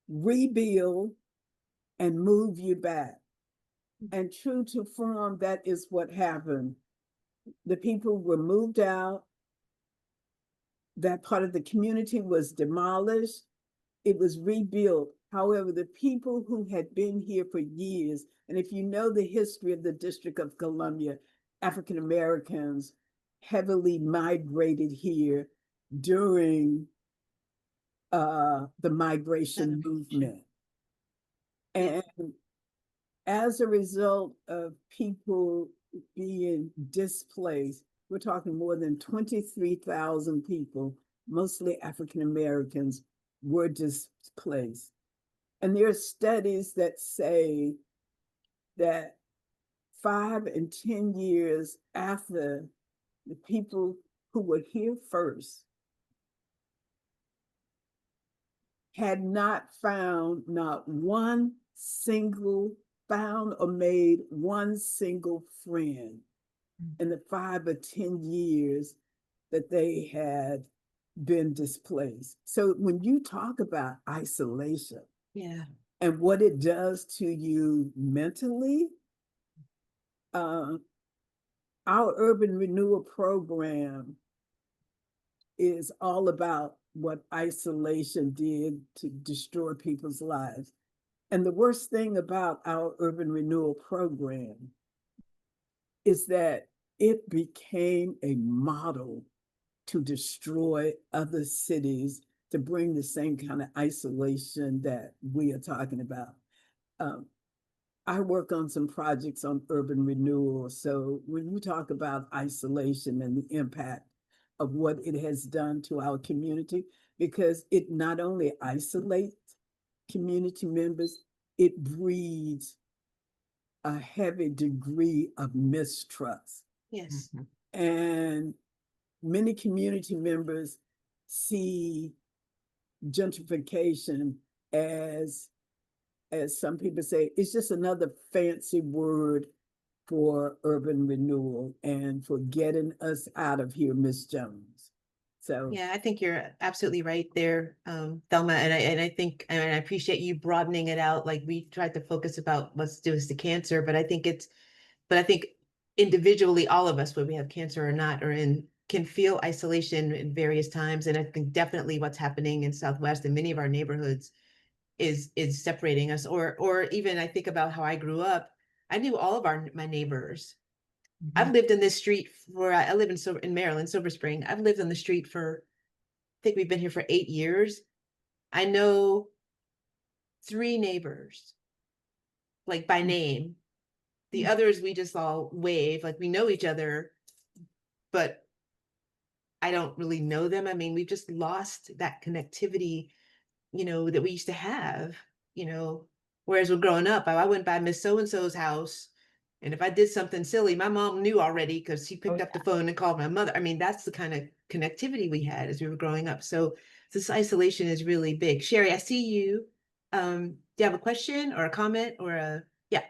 rebuild and move you back. And true to form, that is what happened. The people were moved out. That part of the community was demolished. It was rebuilt. However, the people who had been here for years, and if you know the history of the District of Columbia, African Americans heavily migrated here during the migration movement. And as a result of people being displaced, we're talking more than 23,000 people, mostly African Americans, were displaced. And there are studies that say that 5 and 10 years after the people who were here first had not found not one single found or made one single friend in the 5 or 10 years that they had been displaced. So when you talk about isolation, and what it does to you mentally, our urban renewal program is all about what isolation did to destroy people's lives. And the worst thing about our urban renewal program is that it became a model to destroy other cities, to bring the same kind of isolation that we are talking about. I work on some projects on urban renewal. So when you talk about isolation and the impact of what it has done to our community, because it not only isolates community members, it breeds a heavy degree of mistrust. Yes. And many community members see gentrification as some people say, it's just another fancy word for urban renewal and for getting us out of here, Ms. Jones. So yeah, I think you're absolutely right there, Thelma. And I think, and I appreciate you broadening it out. Like we tried to focus about what's to do with the cancer, but I think individually, all of us, whether we have cancer or not, are in can feel isolation in various times. And I think definitely what's happening in Southwest and many of our neighborhoods is separating us. Or even I think about how I grew up. I knew all of my neighbors. I've lived in this street I live in Maryland, Silver Spring. I've lived on the street for, I think we've been here for 8 years. I know 3 neighbors, like by name. The others, we just all wave, like we know each other, but I don't really know them. I mean, we've just lost that connectivity, that we used to have, whereas we're growing up, I went by Miss So-and-so's house. And if I did something silly, my mom knew already because she picked up the phone and called my mother. I mean, that's the kind of connectivity we had as we were growing up. So this isolation is really big. Sherry, I see you. Do you have a question or a comment or yeah?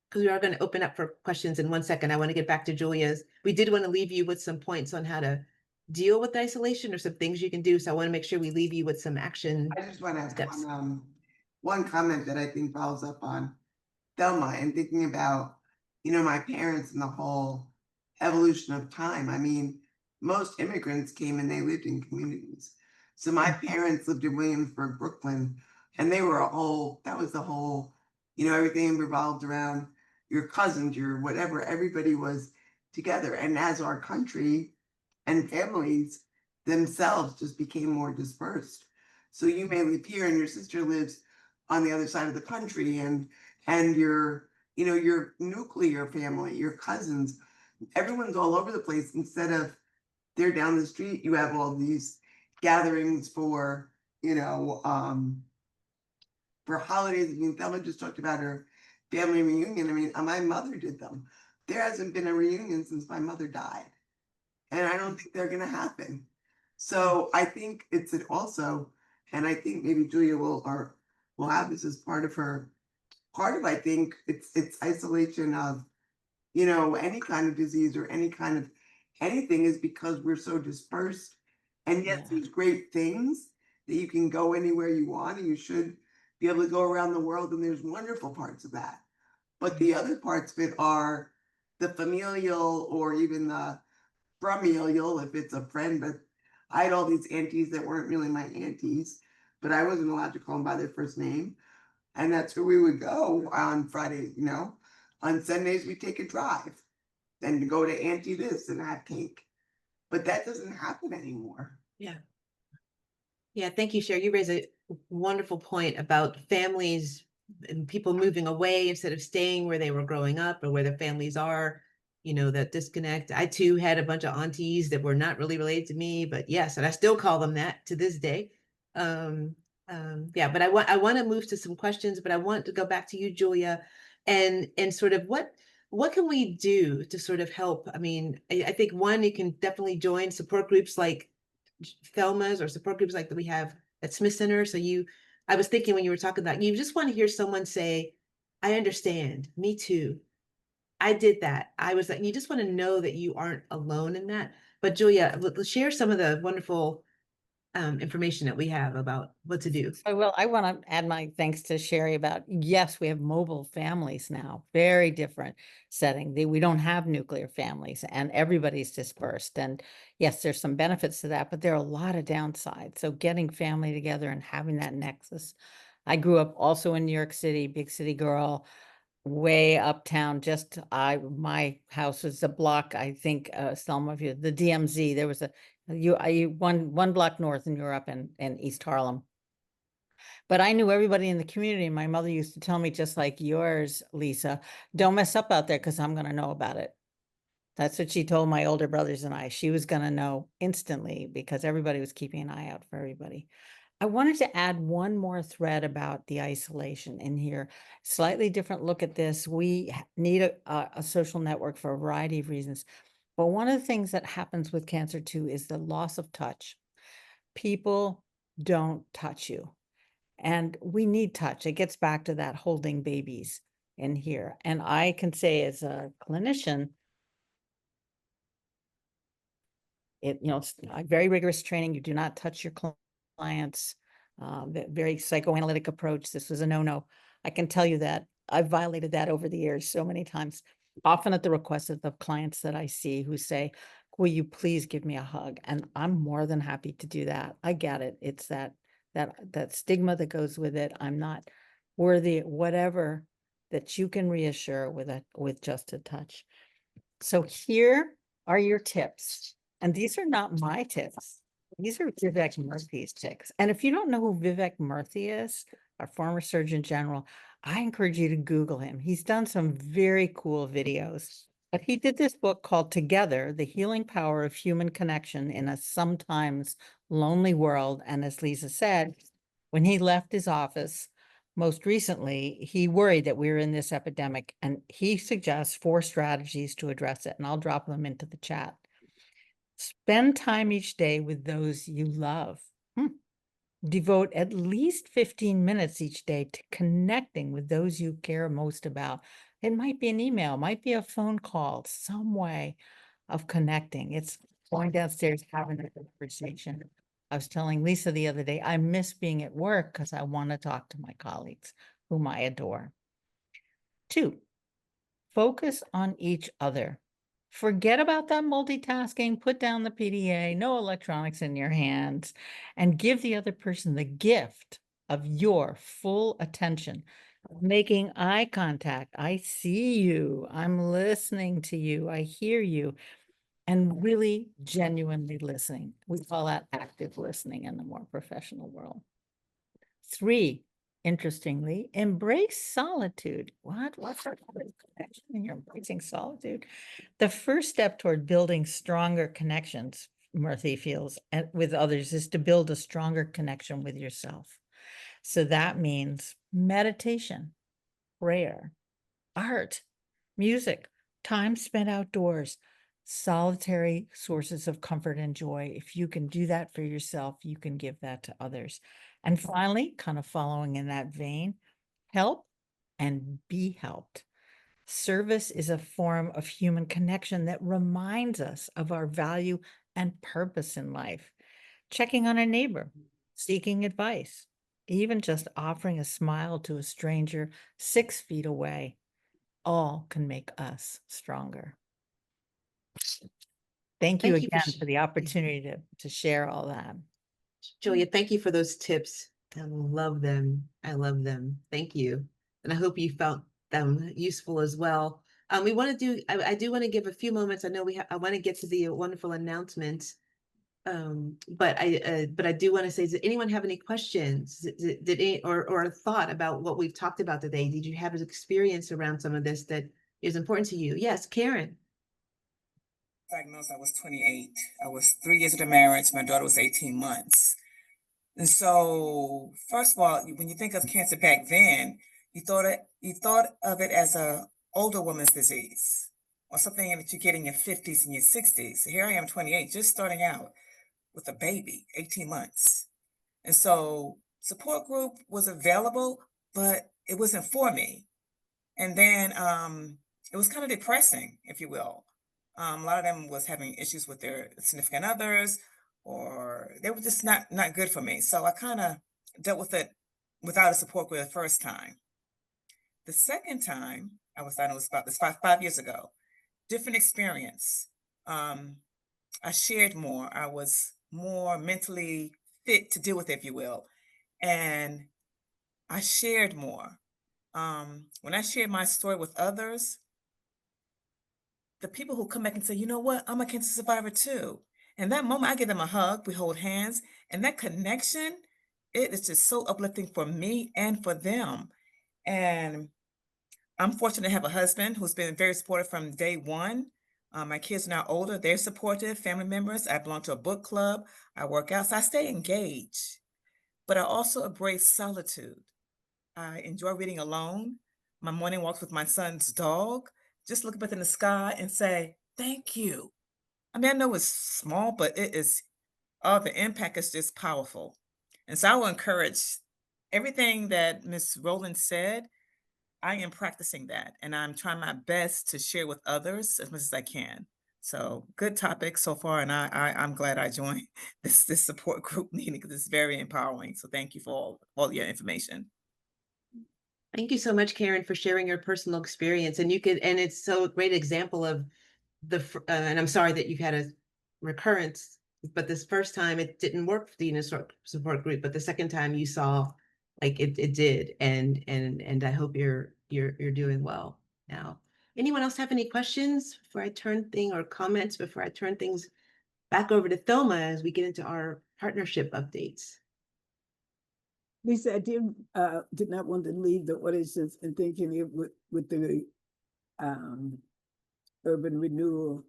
Because we are going to open up for questions in 1 second. I want to get back to Julia's. We did want to leave you with some points on how to deal with isolation or some things you can do. So I want to make sure we leave you with some action. I just want to have steps. one comment that I think follows up on Thelma and thinking about, my parents and the whole evolution of time. I mean, most immigrants came and they lived in communities. So my parents lived in Williamsburg, Brooklyn, and that was the whole, everything revolved around your cousins, your whatever, everybody was together. And as our country and families themselves just became more dispersed. So you may live here and your sister lives on the other side of the country and your, your nuclear family, your cousins, everyone's all over the place. Instead of they're down the street, you have all these gatherings for, for holidays. I mean, Thelma just talked about her family reunion. I mean, my mother did them. There hasn't been a reunion since my mother died. And I don't think they're going to happen. So I think it's also, and I think maybe Julia will have this as part of, I think it's isolation of, any kind of disease or any kind of anything is because we're so dispersed. And yet these great things that you can go anywhere you want and you should be able to go around the world, and there's wonderful parts of that. But the other parts of it are the familial or even the familial, if it's a friend. But I had all these aunties that weren't really my aunties, but I wasn't allowed to call them by their first name. And that's where we would go on Fridays, On Sundays, we take a drive and go to Auntie this and have cake. But that doesn't happen anymore. Yeah. Yeah, thank you, Sherry. You raise a wonderful point about families and people moving away instead of staying where they were growing up or where their families are, that disconnect. I too had a bunch of aunties that were not really related to me, but yes, and I still call them that to this day. Yeah, but I want to move to some questions, but I want to go back to you, Julia, and sort of what can we do to sort of help? I mean, I think one, you can definitely join support groups like Thelma's or support groups like that we have at Smith Center. So I was thinking when you were talking about, you just want to hear someone say, I understand, me too. I did that. I was like, you just want to know that you aren't alone in that. But Julia, let's share some of the wonderful information that we have about what to do. I want to add my thanks to Sherry about, yes, we have mobile families now, very different setting. We don't have nuclear families and everybody's dispersed. And yes, there's some benefits to that, but there are a lot of downsides. So getting family together and having that nexus. I grew up also in New York City, big city girl, way uptown. My house was a block, I think, some of you, the DMZ, there was one block north and you're up in East Harlem. But I knew everybody in the community. My mother used to tell me, just like yours, Lisa, don't mess up out there because I'm going to know about it. That's what she told my older brothers and I. She was going to know instantly because everybody was keeping an eye out for everybody. I wanted to add one more thread about the isolation in here. Slightly different look at this. We need a social network for a variety of reasons. But one of the things that happens with cancer too is the loss of touch. People don't touch you. And we need touch. It gets back to that holding babies in here. And I can say as a clinician, it's a very rigorous training. You do not touch your clients. Very psychoanalytic approach. This was a no-no. I can tell you that I've violated that over the years so many times. often at the request of the clients that I see who say, will you please give me a hug? And I'm more than happy to do that. I get it. It's that stigma that goes with it. I'm not worthy, whatever, that you can reassure with just a touch. So here are your tips. And these are not my tips. These are Vivek Murthy's tips. And if you don't know who Vivek Murthy is, our former Surgeon General, I encourage you to Google him. He's done some very cool videos. But he did this book called Together, The Healing Power of Human Connection in a Sometimes Lonely World. And as Lisa said, when he left his office, most recently, he worried that we were in this epidemic, and he suggests 4 strategies to address it, and I'll drop them into the chat. Spend time each day with those you love. Devote at least 15 minutes each day to connecting with those you care most about. It might be an email, might be a phone call, some way of connecting. It's going downstairs, having a conversation. I was telling Lisa the other day, I miss being at work because I want to talk to my colleagues, whom I adore. 2, focus on each other. Forget about that multitasking, put down the PDA, no electronics in your hands, and give the other person the gift of your full attention, making eye contact. I see you, I'm listening to you, I hear you, and really genuinely listening. We call that active listening in the more professional world. 3, interestingly, embrace solitude. What's our connection when you're embracing solitude? The first step toward building stronger connections, Murthy feels, with others is to build a stronger connection with yourself. So that means meditation, prayer, art, music, time spent outdoors, solitary sources of comfort and joy. If you can do that for yourself, you can give that to others. And finally, kind of following in that vein, help and be helped. Service is a form of human connection that reminds us of our value and purpose in life. Checking on a neighbor, seeking advice, even just offering a smile to a stranger 6 feet away, all can make us stronger. Thank you Thank you for again for the opportunity to share all that. Julia, thank you for those tips. I love them. I love them. Thank you. And I hope you found them useful as well. We want to do, I do want to give a few moments. I know I want to get to the wonderful announcement. But I do want to say, does anyone have any questions? Or a thought about what we've talked about today? Did you have an experience around some of this that is important to you? Yes, Karen. Diagnosed, I was 28. I was 3 years into marriage. My daughter was 18 months. And so, first of all, when you think of cancer back then, you thought of it as a older woman's disease, or something that you get in your 50s and your 60s. Here I am, 28, just starting out with a baby, 18 months. And so support group was available, but it wasn't for me. And then it was kind of depressing, if you will. A lot of them was having issues with their significant others, or they were just not good for me. So I kind of dealt with it without a support group the first time. The second time I was diagnosed, about this 5 years ago, different experience. I shared more. I was more mentally fit to deal with it, if you will. And I shared more. When I shared my story with others, the people who come back and say, you know what, I'm a cancer survivor too. And that moment I give them a hug, we hold hands, and that connection, it is just so uplifting for me and for them. And I'm fortunate to have a husband who's been very supportive from day one. My kids are now older, they're supportive, family members. I belong to a book club, I work out, so I stay engaged. But I also embrace solitude. I enjoy reading alone, my morning walks with my son's dog, just look up in the sky and say, thank you. I mean, I know it's small, but it is, the impact is just powerful. And so I will encourage everything that Ms. Rowland said. I am practicing that, and I'm trying my best to share with others as much as I can. So good topic so far, and I'm glad I joined this support group meeting because it's very empowering. So thank you for all your information. Thank you so much, Karen, for sharing your personal experience. And it's so a great example of and I'm sorry that you've had a recurrence, but this first time it didn't work for the unit support group, but the second time you saw like it did. And I hope you're doing well now. Anyone else have any questions before I comments before I turn things back over to Thelma as we get into our partnership updates? Lisa, I did not want to leave the audience in thinking it with the urban renewal.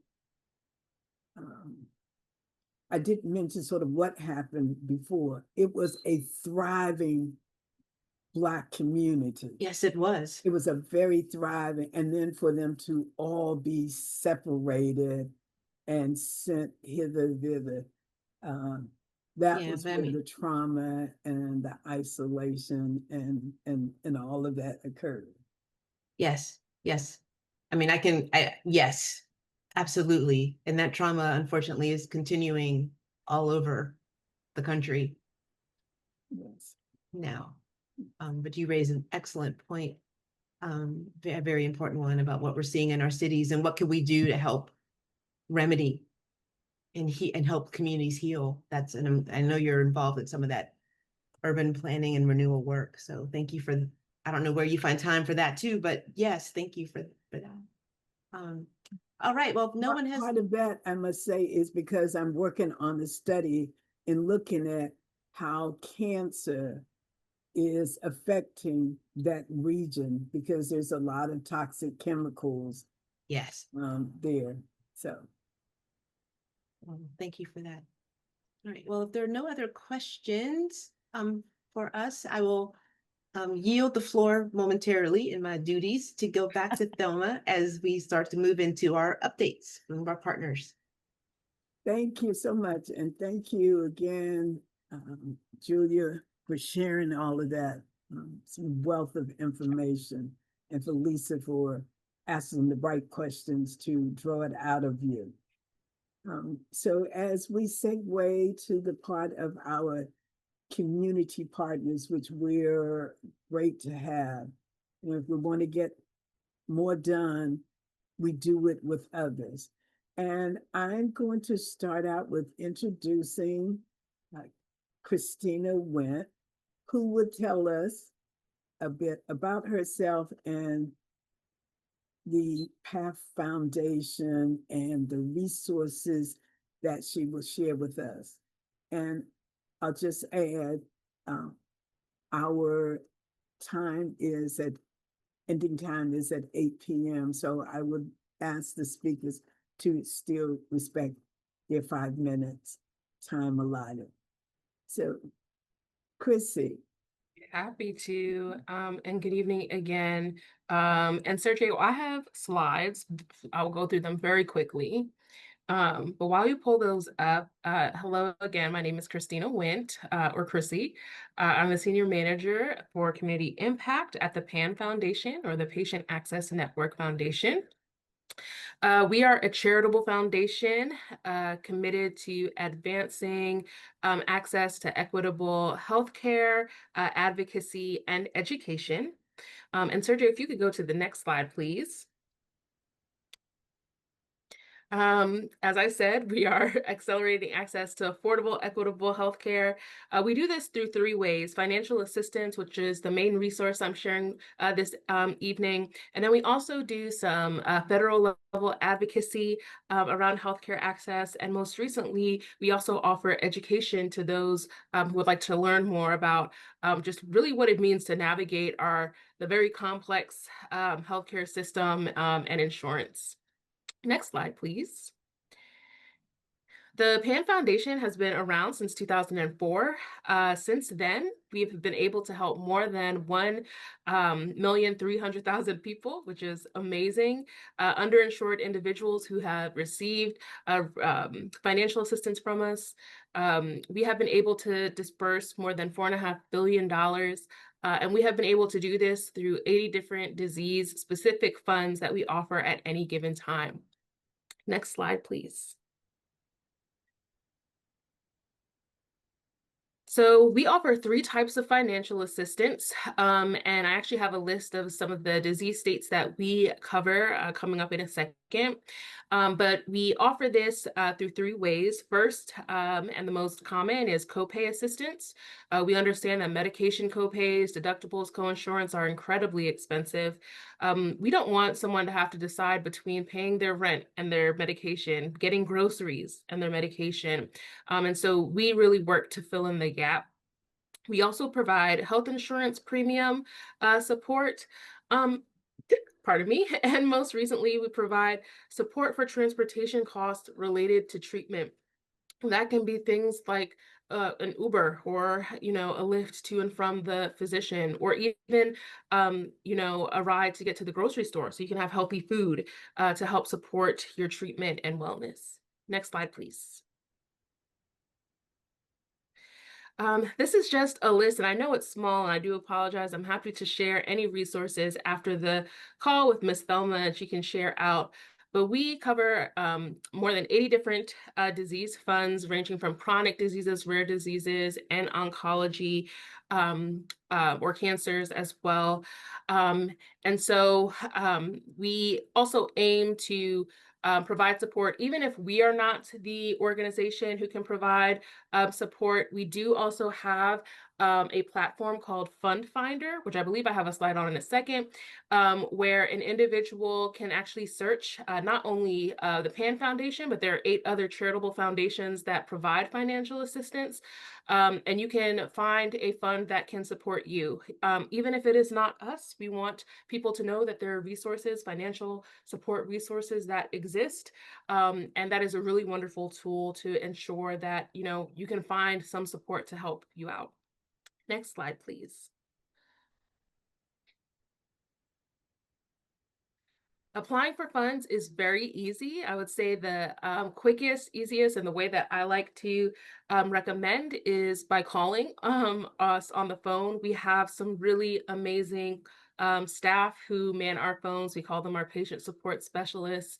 I did mention sort of what happened before. It was a thriving Black community. Yes, it was. It was a very thriving, and then for them to all be separated and sent hither, thither, that was where the trauma and the isolation and all of that occurred. Yes, yes. I mean, yes, absolutely. And that trauma, unfortunately, is continuing all over the country. Yes. Now, but you raise an excellent point, a very important one about what we're seeing in our cities and what can we do to help remedy and help communities heal. I know you're involved in some of that urban planning and renewal work. So thank you for, I don't know where you find time for that too, but yes, thank you for that. All right, well, no one has. Part of that, I must say, is because I'm working on a study in looking at how cancer is affecting that region because there's a lot of toxic chemicals. Yes. There. So. Well, thank you for that. All right. Well, if there are no other questions for us, I will yield the floor momentarily in my duties to go back to Thelma as we start to move into our updates from our partners. Thank you so much. And thank you again, Julia, for sharing all of that, some wealth of information, and for Lisa for asking the right questions to draw it out of you. So as we segue to the part of our community partners, which we're great to have, if we want to get more done, we do it with others. And I'm going to start out with introducing Kristina Wint, who would tell us a bit about herself and the PATH Foundation and the resources that she will share with us. And I'll just add, our ending time is at 8 p.m. So I would ask the speakers to still respect their 5 minutes time allotted. So, Krissy. Happy to, and good evening again. And Sergio, I have slides. I'll go through them very quickly. But while you pull those up, hello again, my name is Kristina Wint, or Krissy. I'm the Senior Manager for Community Impact at the PAN Foundation, or the Patient Access Network Foundation. We are a charitable foundation committed to advancing access to equitable healthcare, advocacy, and education. And Sergio, if you could go to the next slide, please. As I said, we are accelerating access to affordable, equitable healthcare. We do this through 3 ways: financial assistance, which is the main resource I'm sharing this evening. And then we also do some federal level advocacy around healthcare access. And most recently, we also offer education to those who would like to learn more about just really what it means to navigate the very complex healthcare system and insurance. Next slide, please. The PAN Foundation has been around since 2004. Since then, we've been able to help more than 1,300,000 people, which is amazing. Underinsured individuals who have received financial assistance from us. We have been able to disperse more than $4.5 billion. And we have been able to do this through 80 different disease-specific funds that we offer at any given time. Next slide, please. So we offer 3 types of financial assistance, and I actually have a list of some of the disease states that we cover coming up in a second. But we offer this through 3 ways. First, and the most common is copay assistance. We understand that medication copays, deductibles, coinsurance are incredibly expensive. We don't want someone to have to decide between paying their rent and their medication, getting groceries and their medication. And so we really work to fill in the gap. We also provide health insurance premium support. Um, pardon me. And most recently, we provide support for transportation costs related to treatment. That can be things like an Uber or, a lift to and from the physician, or even, a ride to get to the grocery store so you can have healthy food to help support your treatment and wellness. Next slide, please. This is just a list, and I know it's small, and I do apologize. I'm happy to share any resources after the call with Ms. Thelma, and she can share out. But we cover more than 80 different disease funds, ranging from chronic diseases, rare diseases, and oncology, or cancers as well. And so we also aim to provide support, even if we are not the organization who can provide support. We do also have a platform called Fund Finder, which I believe I have a slide on in a second, where an individual can actually search not only the PAN Foundation, but there are 8 other charitable foundations that provide financial assistance. And you can find a fund that can support you. Even if it is not us, we want people to know that there are resources, financial support resources that exist. And that is a really wonderful tool to ensure that, you can find some support to help you out. Next slide, please. Applying for funds is very easy. I would say the quickest, easiest, and the way that I like to recommend is by calling us on the phone. We have some really amazing staff who man our phones. We call them our patient support specialists.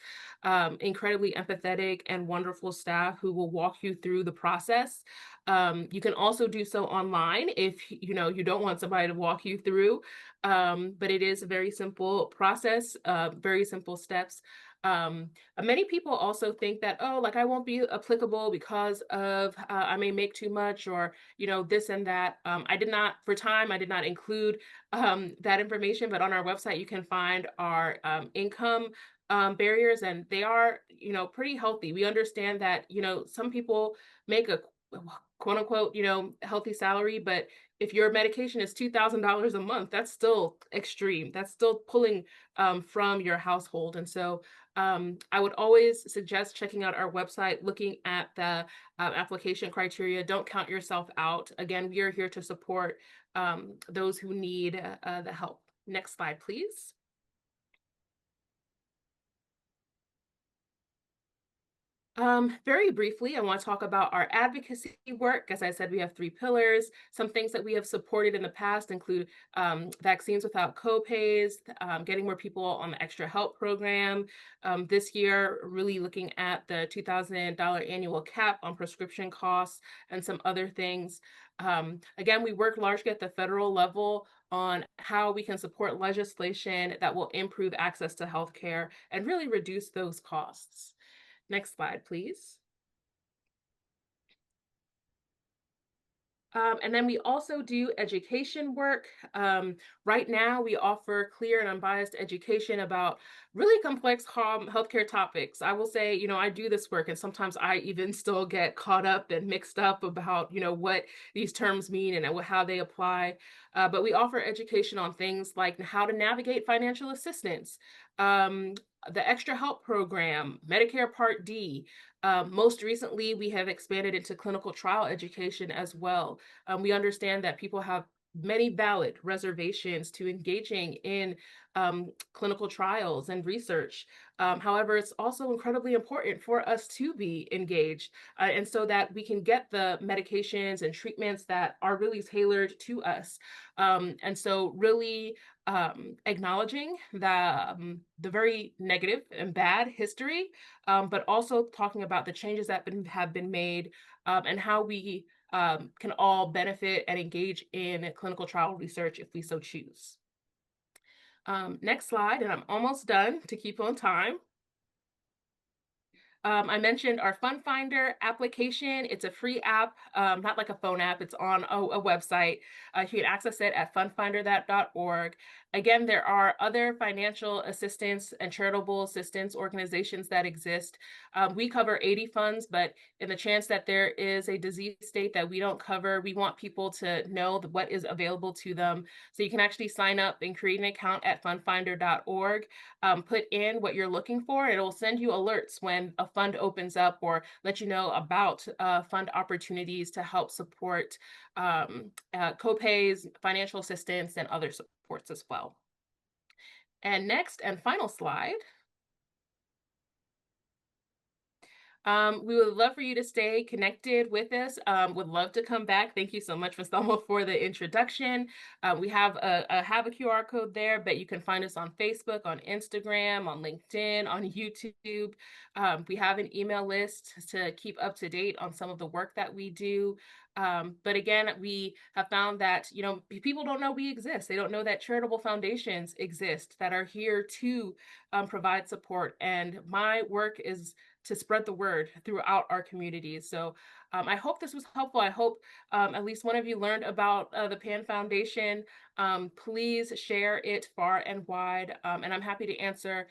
Incredibly empathetic and wonderful staff who will walk you through the process. You can also do so online if you don't want somebody to walk you through. But it is a very simple process, very simple steps. Many people also think that, I won't be applicable because of I may make too much, or this and that. I did not include that information, but on our website you can find our income barriers, and they are pretty healthy. We understand that some people make a quote unquote healthy salary, but if your medication is $2,000 a month, that's still extreme. That's still pulling from your household. And so I would always suggest checking out our website, looking at the application criteria. Don't count yourself out. Again, we are here to support those who need the help. Next slide, please. Very briefly, I want to talk about our advocacy work. As I said, we have 3 pillars. Some things that we have supported in the past include vaccines without copays, getting more people on the Extra Help program. This year, really looking at the $2,000 annual cap on prescription costs and some other things. Again, we work largely at the federal level on how we can support legislation that will improve access to healthcare and really reduce those costs. Next slide, please. And then we also do education work. Right now, we offer clear and unbiased education about really complex healthcare topics. I will say, I do this work, and sometimes I even still get caught up and mixed up about, what these terms mean and how they apply. But we offer education on things like how to navigate financial assistance, the Extra Help program, Medicare Part D. Most recently, we have expanded into clinical trial education as well. We understand that people have many valid reservations to engaging in clinical trials and research. However, it's also incredibly important for us to be engaged, and so that we can get the medications and treatments that are really tailored to us. And so really acknowledging the very negative and bad history, but also talking about the changes that have been made, and how we can all benefit and engage in clinical trial research if we so choose. Next slide, and I'm almost done to keep on time. I mentioned our Fund Finder application. It's a free app, not like a phone app. It's on a website. You can access it at fundfinder.org. Again, there are other financial assistance and charitable assistance organizations that exist. We cover 80 funds, but in the chance that there is a disease state that we don't cover, we want people to know what is available to them. So you can actually sign up and create an account at fundfinder.org, put in what you're looking for, and it will send you alerts when a fund opens up or let you know about fund opportunities to help support copays, financial assistance, and other supports as well. And next and final slide. We would love for you to stay connected with us. Would love to come back. Thank you so much, Ms. Thelma, for the introduction. We have a QR code there, but you can find us on Facebook, on Instagram, on LinkedIn, on YouTube. We have an email list to keep up to date on some of the work that we do. But again, we have found that, people don't know we exist. They don't know that charitable foundations exist that are here to provide support. And my work is to spread the word throughout our communities. So I hope this was helpful. I hope at least one of you learned about the PAN Foundation. Please share it far and wide. And I'm happy to answer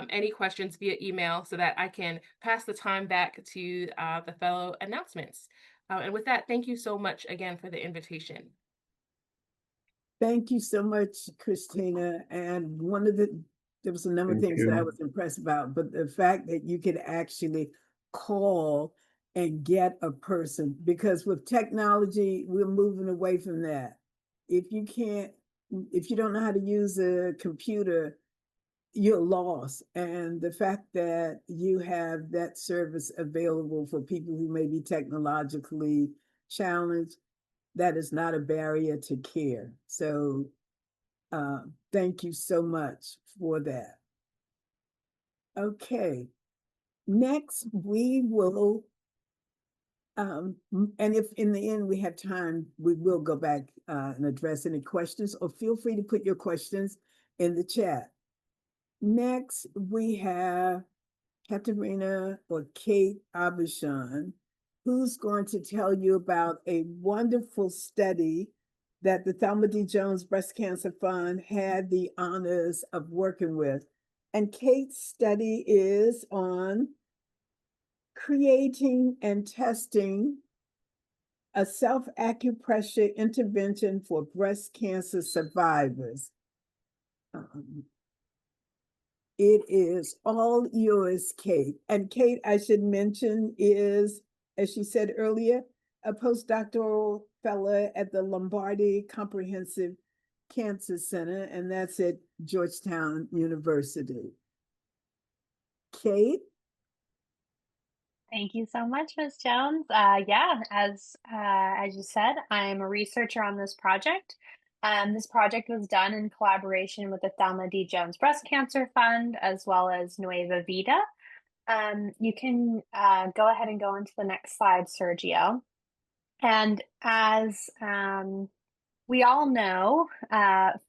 any questions via email so that I can pass the time back to the fellow announcements. And with that, thank you so much again for the invitation. Thank you so much, Kristina. And there was a number of things that I was impressed about, but the fact that you could actually call and get a person, because with technology, we're moving away from that. If you don't know how to use a computer, you're lost. And the fact that you have that service available for people who may be technologically challenged, that is not a barrier to care. So thank you so much for that. Okay, next we will, and if in the end we have time, we will go back and address any questions, or feel free to put your questions in the chat. Next, we have Katarina or Kate AuBuchon, who's going to tell you about a wonderful study that the Thelma D. Jones Breast Cancer Fund had the honors of working with. And Kate's study is on creating and testing a self-acupressure intervention for breast cancer survivors. It is all yours, Kate. And Kate, I should mention, is, as she said earlier, a postdoctoral fellow at the Lombardi Comprehensive Cancer Center, and that's at Georgetown University. Kate? Thank you so much, Ms. Jones. Yeah, as you said, I'm a researcher on this project. This project was done in collaboration with the Thelma D. Jones Breast Cancer Fund, as well as Nueva Vida. You can go ahead and go into the next slide, Sergio. And as we all know,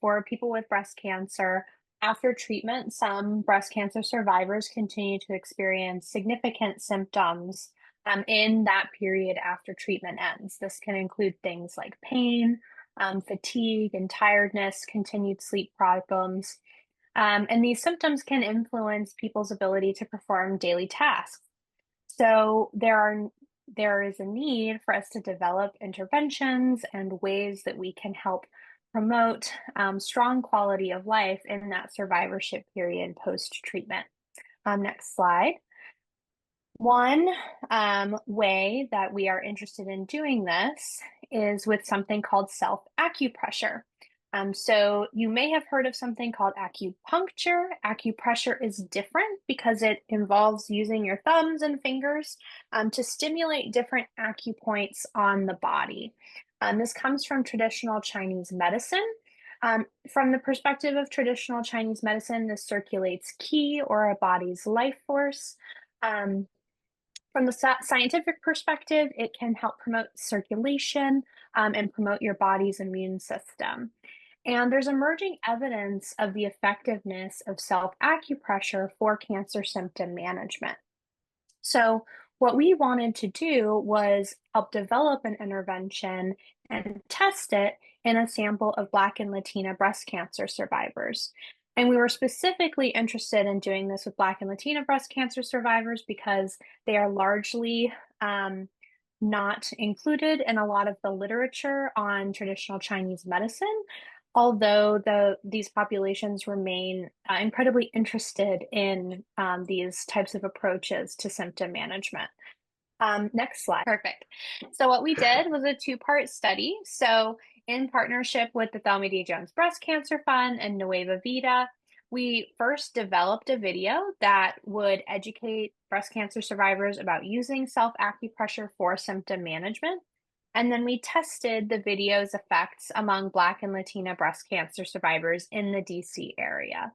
for people with breast cancer, after treatment, some breast cancer survivors continue to experience significant symptoms in that period after treatment ends. This can include things like pain, fatigue and tiredness, continued sleep problems. And these symptoms can influence people's ability to perform daily tasks. So there is a need for us to develop interventions and ways that we can help promote strong quality of life in that survivorship period post-treatment. Next slide. One way that we are interested in doing this is with something called self-acupressure. So you may have heard of something called acupuncture. Acupressure is different because it involves using your thumbs and fingers to stimulate different acupoints on the body. This comes from traditional Chinese medicine. From the perspective of traditional Chinese medicine, this circulates qi, or a body's life force. From the scientific perspective, it can help promote circulation and promote your body's immune system. And there's emerging evidence of the effectiveness of self-acupressure for cancer symptom management. So what we wanted to do was help develop an intervention and test it in a sample of Black and Latina breast cancer survivors. And we were specifically interested in doing this with Black and Latina breast cancer survivors because they are largely not included in a lot of the literature on traditional Chinese medicine, although these populations remain incredibly interested in these types of approaches to symptom management. Next slide. Perfect. So what we did was a two-part study. So in partnership with the Thelma D. Jones Breast Cancer Fund and Nueva Vida, we first developed a video that would educate breast cancer survivors about using self-acupressure for symptom management. And then we tested the video's effects among Black and Latina breast cancer survivors in the DC area.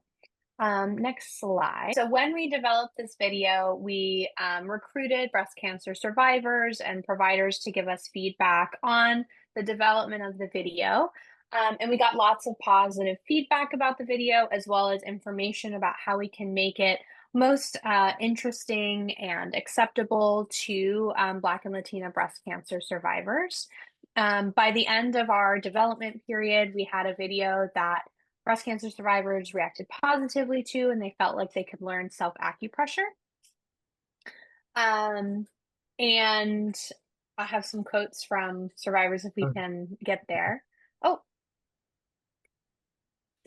Next slide. So when we developed this video, we recruited breast cancer survivors and providers to give us feedback on the development of the video. And we got lots of positive feedback about the video, as well as information about how we can make it most interesting and acceptable to Black and Latina breast cancer survivors. By the end of our development period, we had a video that breast cancer survivors reacted positively to, and they felt like they could learn self-acupressure. And I have some quotes from survivors if we can get there. Oh,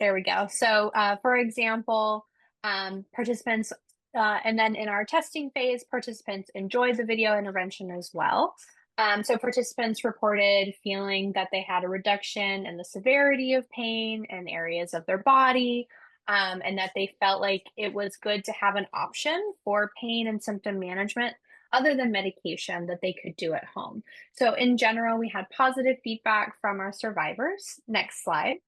there we go. So for example, participants, and then in our testing phase, participants enjoyed the video intervention as well. So participants reported feeling that they had a reduction in the severity of pain in areas of their body, and that they felt like it was good to have an option for pain and symptom management other than medication that they could do at home. So in general, we had positive feedback from our survivors. Next slide.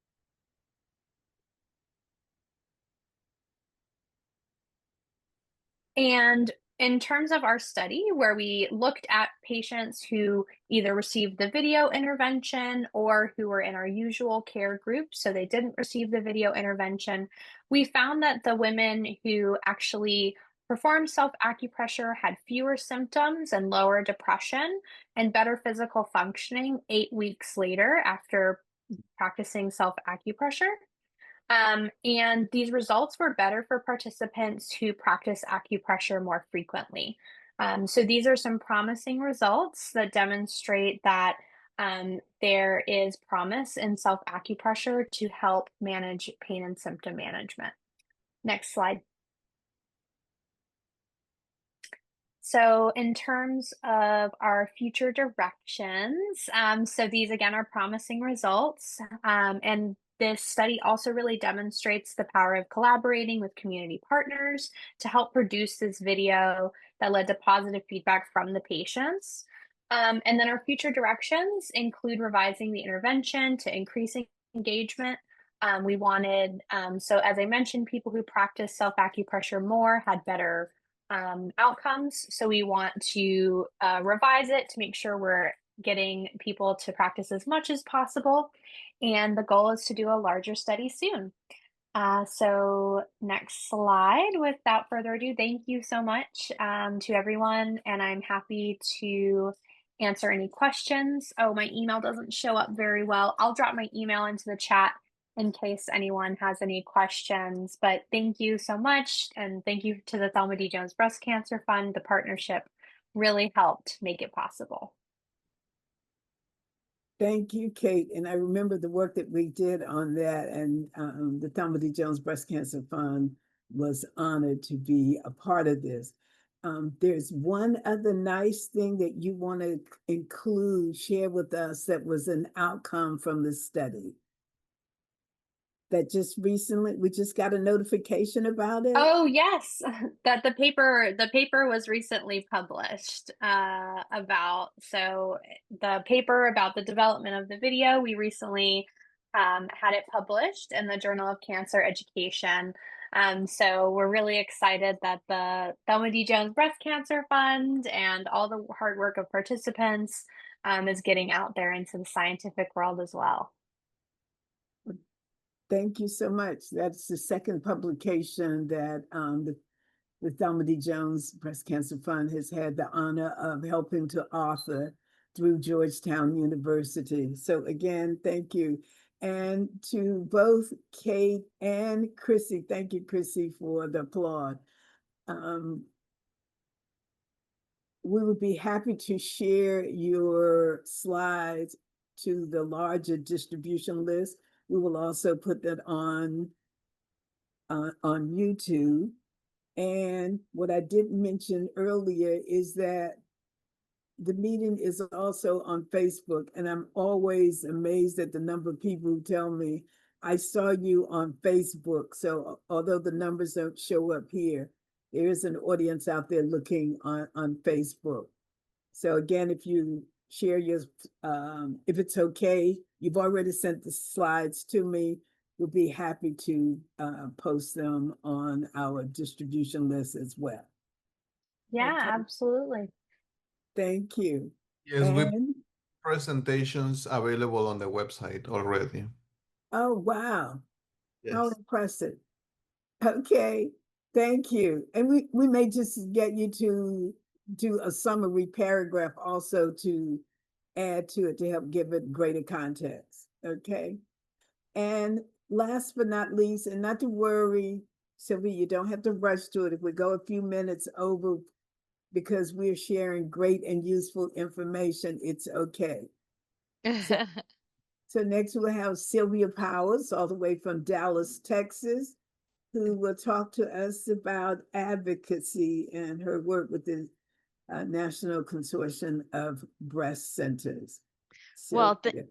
And in terms of our study, where we looked at patients who either received the video intervention or who were in our usual care group, so they didn't receive the video intervention, we found that the women who actually performed self-acupressure had fewer symptoms and lower depression and better physical functioning 8 weeks later after practicing self-acupressure. And these results were better for participants who practice acupressure more frequently. So these are some promising results that demonstrate that there is promise in self-acupressure to help manage pain and symptom management. Next slide. So in terms of our future directions, so these again are promising results, and this study also really demonstrates the power of collaborating with community partners to help produce this video that led to positive feedback from the patients. And then our future directions include revising the intervention to increasing engagement. We wanted, so as I mentioned, people who practice self-acupressure more had better outcomes. So we want to revise it to make sure we're getting people to practice as much as possible. And the goal is to do a larger study soon. So next slide. Without further ado, thank you so much to everyone. And I'm happy to answer any questions. Oh, my email doesn't show up very well. I'll drop my email into the chat in case anyone has any questions. But thank you so much. And thank you to the Thelma D. Jones Breast Cancer Fund. The partnership really helped make it possible. Thank you, Kate. And I remember the work that we did on that, and the Thelma D. Jones Breast Cancer Fund was honored to be a part of this. There's one other nice thing that you want to include, share with us, that was an outcome from the study. That just recently, we just got a notification about it. Oh yes, that the paper was recently published so the paper about the development of the video, we recently had it published in the Journal of Cancer Education. So we're really excited that the Thelma D. Jones Breast Cancer Fund and all the hard work of participants is getting out there into the scientific world as well. Thank you so much. That's the second publication that the Thelma D. Jones Breast Cancer Fund has had the honor of helping to author through Georgetown University. So again, thank you. And to both Kate and Krissy, thank you, Krissy, for the applaud. We would be happy to share your slides to the larger distribution list. We will also put that on YouTube. And what I didn't mention earlier is that the meeting is also on Facebook, and I'm always amazed at the number of people who tell me, I saw you on Facebook. So although the numbers don't show up here, there is an audience out there looking on Facebook. So again, if you share your, if it's okay, you've already sent the slides to me, we'll be happy to post them on our distribution list as well. Yeah, Okay. absolutely. Thank you. Yes, we And presentations available on the website already. oh, wow. How Yes. impressive. Okay, thank you. And we may just get you to do a summary paragraph also to add to it to help give it greater context. Okay. And last but not least, and not to worry, Sylvia, you don't have to rush to it. If we go a few minutes over because we're sharing great and useful information, it's okay. So next we'll have Sylvia Powers, all the way from Dallas, Texas, who will talk to us about advocacy and her work with the National Consortium of Breast Centers. Well, Sylvia.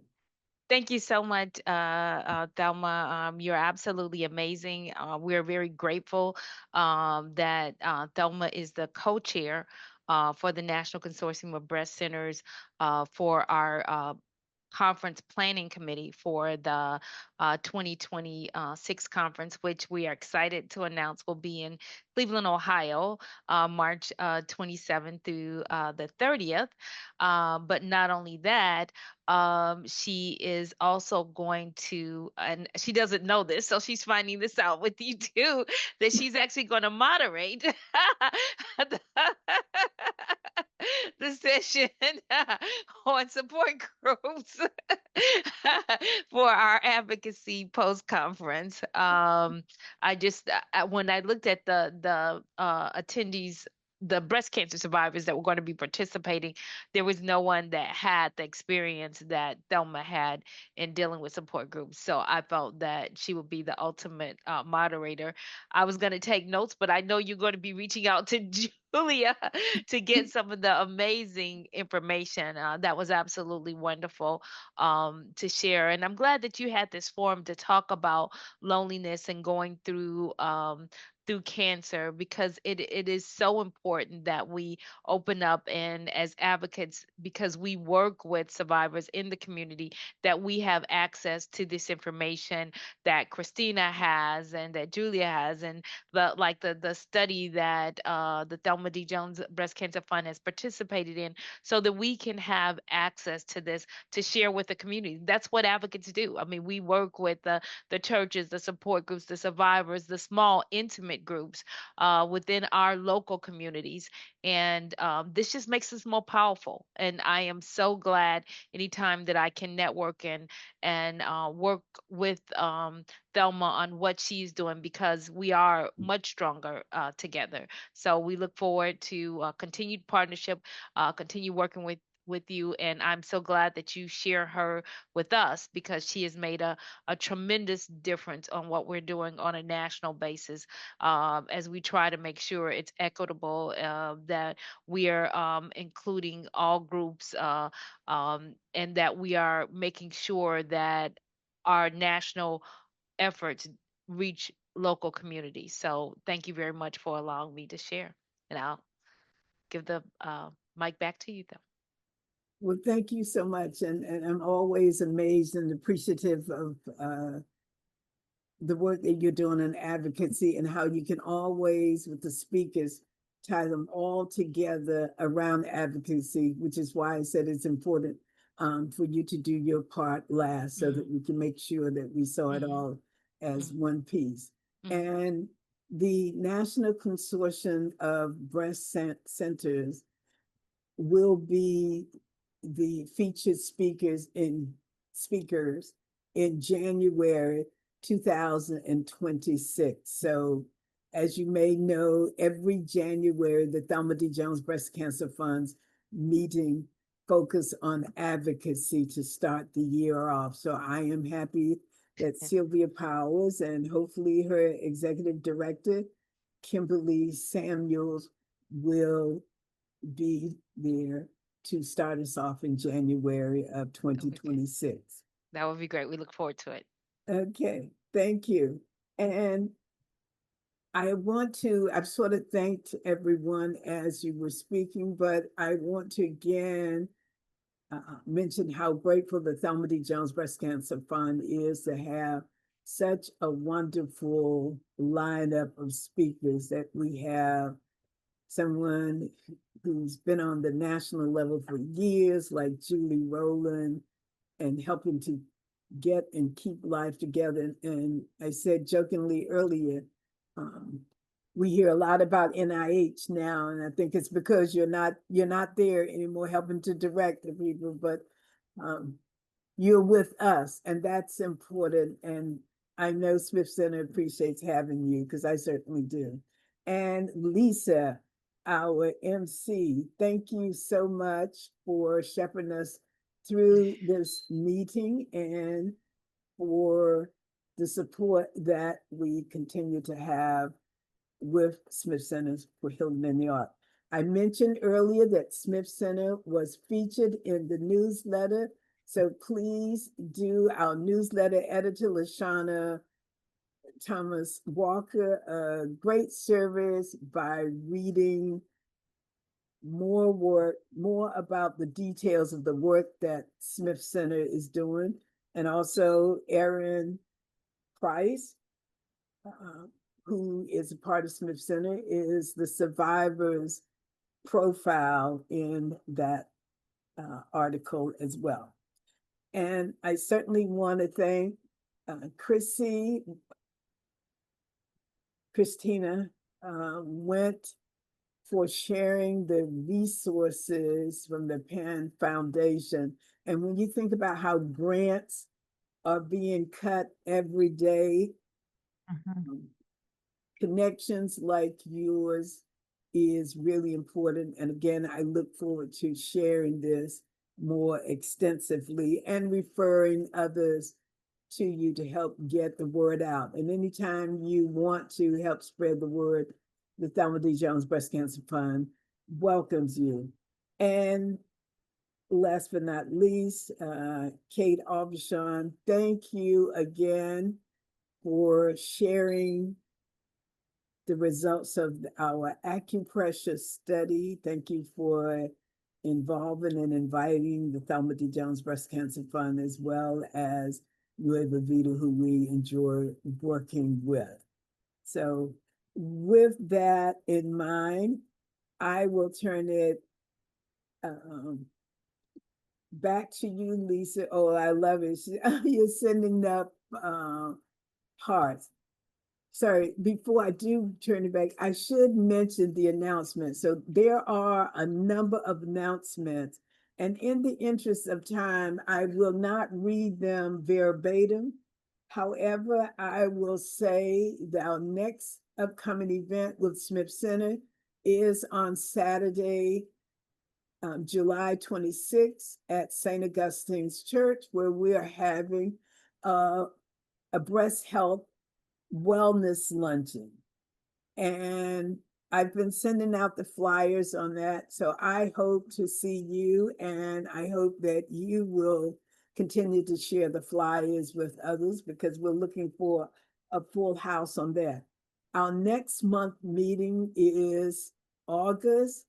thank you so much, Thelma. You're absolutely amazing. We're very grateful that Thelma is the co-chair for the National Consortium of Breast Centers for our conference planning committee for the 2026 conference, which we are excited to announce will be in Cleveland, Ohio, March 27th through the 30th. But not only that, she is also going to, and she doesn't know this, so she's finding this out with you too, that she's actually going to moderate the session on support groups for our advocacy post conference. I just when I looked at the attendees, the breast cancer survivors that were going to be participating, there was no one that had the experience that Thelma had in dealing with support groups. So I felt that she would be the ultimate moderator. I was going to take notes, but I know you're going to be reaching out to Julia to get some of the amazing information. That was absolutely wonderful to share. And I'm glad that you had this forum to talk about loneliness and going through cancer, because it is so important that we open up, and as advocates, because we work with survivors in the community, that we have access to this information that Kristina has and that Julia has, and the study that the Thelma D. Jones Breast Cancer Fund has participated in, so that we can have access to this to share with the community. That's what advocates do. I mean, we work with the churches, the support groups, the survivors, the small intimate groups within our local communities. And this just makes us more powerful. And I am so glad anytime that I can network and work with Thelma on what she's doing, because we are much stronger together. So we look forward to continued partnership, continue working with you. And I'm so glad that you share her with us, because she has made a tremendous difference on what we're doing on a national basis, as we try to make sure it's equitable, that we are including all groups, and that we are making sure that our national efforts reach local communities. So thank you very much for allowing me to share. And I'll give the mic back to you, though. Well, thank you so much. And I'm always amazed and appreciative of the work that you're doing in advocacy and how you can always, with the speakers, tie them all together around advocacy, which is why I said it's important for you to do your part last so that we can make sure that we saw it all as one piece. And the National Consortium of Breast Centers will be the featured speakers in January 2026. So as you may know, every January, the Thelma D. Jones Breast Cancer Fund's meeting focus on advocacy to start the year off. So I am happy that Sylvia Powers and hopefully her executive director, Kimberly Samuels, will be there to start us off in January of 2026. That would be great. We look forward to it. Okay, thank you. And I've sort of thanked everyone as you were speaking, but I want to again mention how grateful the Thelma D. Jones Breast Cancer Fund is to have such a wonderful lineup of speakers, that we have someone who's been on the national level for years, like Julie Rowland, and helping to get and keep life together. And I said jokingly earlier, we hear a lot about NIH now, and I think it's because you're not there anymore helping to direct the people, but you're with us, and that's important. And I know Smith Center appreciates having you, because I certainly do. And Lisa, our MC, thank you so much for shepherding us through this meeting and for the support that we continue to have with Smith Centers for Healing in the Art. I mentioned earlier that Smith Center was featured in the newsletter, so please do. Our newsletter editor, Lashana Thomas Walker, a great service by reading more about the details of the work that Smith Center is doing. And also Erin Price, who is a part of Smith Center, is the survivor's profile in that article as well. And I certainly want to thank Krissy, Kristina, Wint, for sharing the resources from the PAN Foundation. And when you think about how grants are being cut every day, connections like yours is really important. And again, I look forward to sharing this more extensively and referring others to you to help get the word out. And anytime you want to help spread the word, the Thelma D. Jones Breast Cancer Fund welcomes you. And last but not least, Kate AuBuchon, thank you again for sharing the results of our acupressure study. Thank you for involving and inviting the Thelma D. Jones Breast Cancer Fund, as well as Nueva Vida, who we enjoy working with. So with that in mind, I will turn it back to you, Lisa. Oh, I love it. You're sending up hearts. Sorry, before I do turn it back, I should mention the announcement. So there are a number of announcements, and in the interest of time, I will not read them verbatim. However, I will say that our next upcoming event with Smith Center is on Saturday, July 26th at St. Augustine's Church, where we are having a breast health wellness luncheon. And I've been sending out the flyers on that. So I hope to see you, and I hope that you will continue to share the flyers with others, because we're looking for a full house on that. Our next month meeting is August,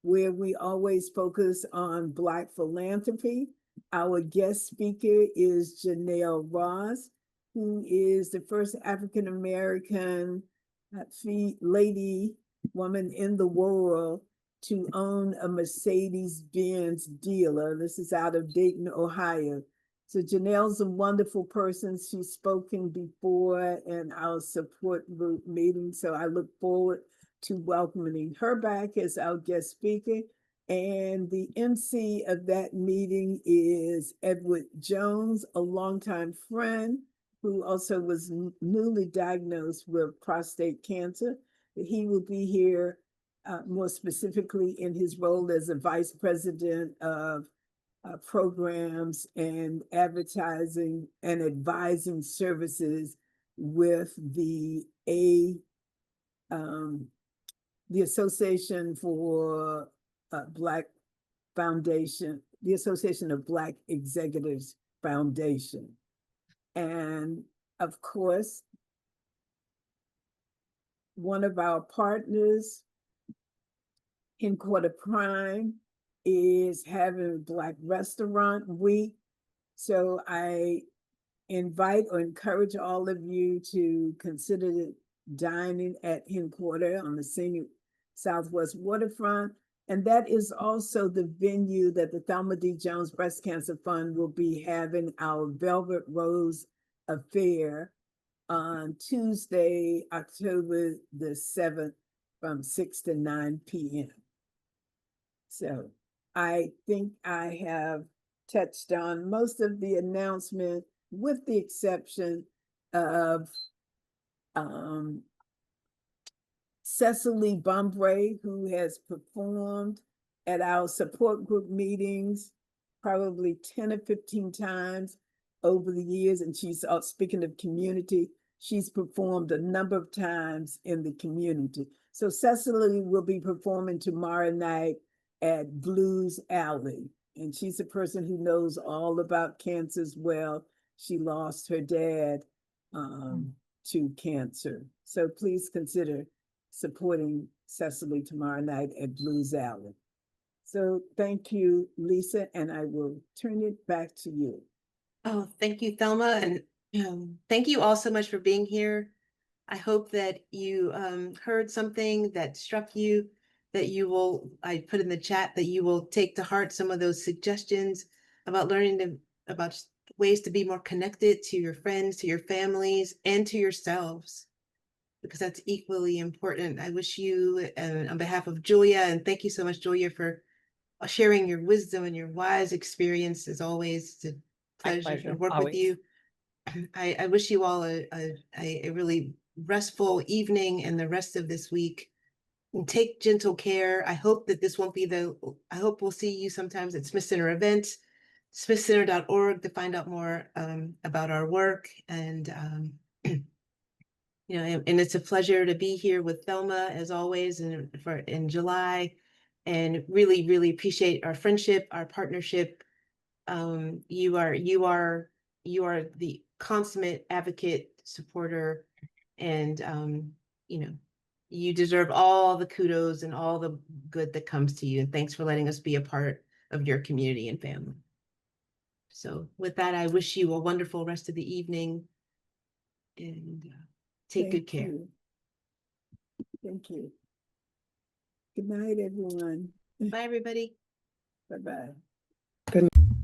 where we always focus on Black philanthropy. Our guest speaker is Janelle Ross. who is the first African-American woman in the world to own a Mercedes-Benz dealer. This is out of Dayton, Ohio. So Janelle's a wonderful person. She's spoken before in our support group meeting. So I look forward to welcoming her back as our guest speaker. And the MC of that meeting is Edward Jones, a longtime friend who also was newly diagnosed with prostate cancer. He will be here more specifically in his role as a vice president of programs and advertising and advising services with the Association for Black Foundation, the Association of Black Executives Foundation. And of course, one of our partners, Headquarter Prime, is having Black Restaurant Week. So I invite or encourage all of you to consider dining at Headquarter on the scenic Southwest waterfront. And that is also the venue that the Thelma D. Jones Breast Cancer Fund will be having our Velvet Rose Affair on Tuesday, October the 7th from 6 to 9 p.m. So I think I have touched on most of the announcement with the exception of Cecily Bombray, who has performed at our support group meetings probably 10 or 15 times over the years. And she's, speaking of community, she's performed a number of times in the community. So Cecily will be performing tomorrow night at Blues Alley. And she's a person who knows all about cancer as well. She lost her dad to cancer. So please consider supporting Cecily tomorrow night at Blues Alley. So thank you, Lisa, and I will turn it back to you. Oh, thank you, Thelma. And thank you all so much for being here. I hope that you heard something that struck you, that you will, I put in the chat, that you will take to heart some of those suggestions about learning about ways to be more connected to your friends, to your families, and to yourselves, because that's equally important. I wish you, on behalf of Julia, and thank you so much, Julia, for sharing your wisdom and your wise experience. As always, it's a pleasure to work with you. I wish you all a really restful evening and the rest of this week. And take gentle care. I hope that this won't be I hope we'll see you sometimes at Smith Center events, smithcenter.org to find out more about our work. And, you know, and it's a pleasure to be here with Thelma as always in July, and really, really appreciate our friendship, our partnership. You are the consummate advocate, supporter, and you know, you deserve all the kudos and all the good that comes to you. And thanks for letting us be a part of your community and family. So with that, I wish you a wonderful rest of the evening, and take good care. Thank you. Good night, everyone. Bye, everybody. Bye-bye. Good night.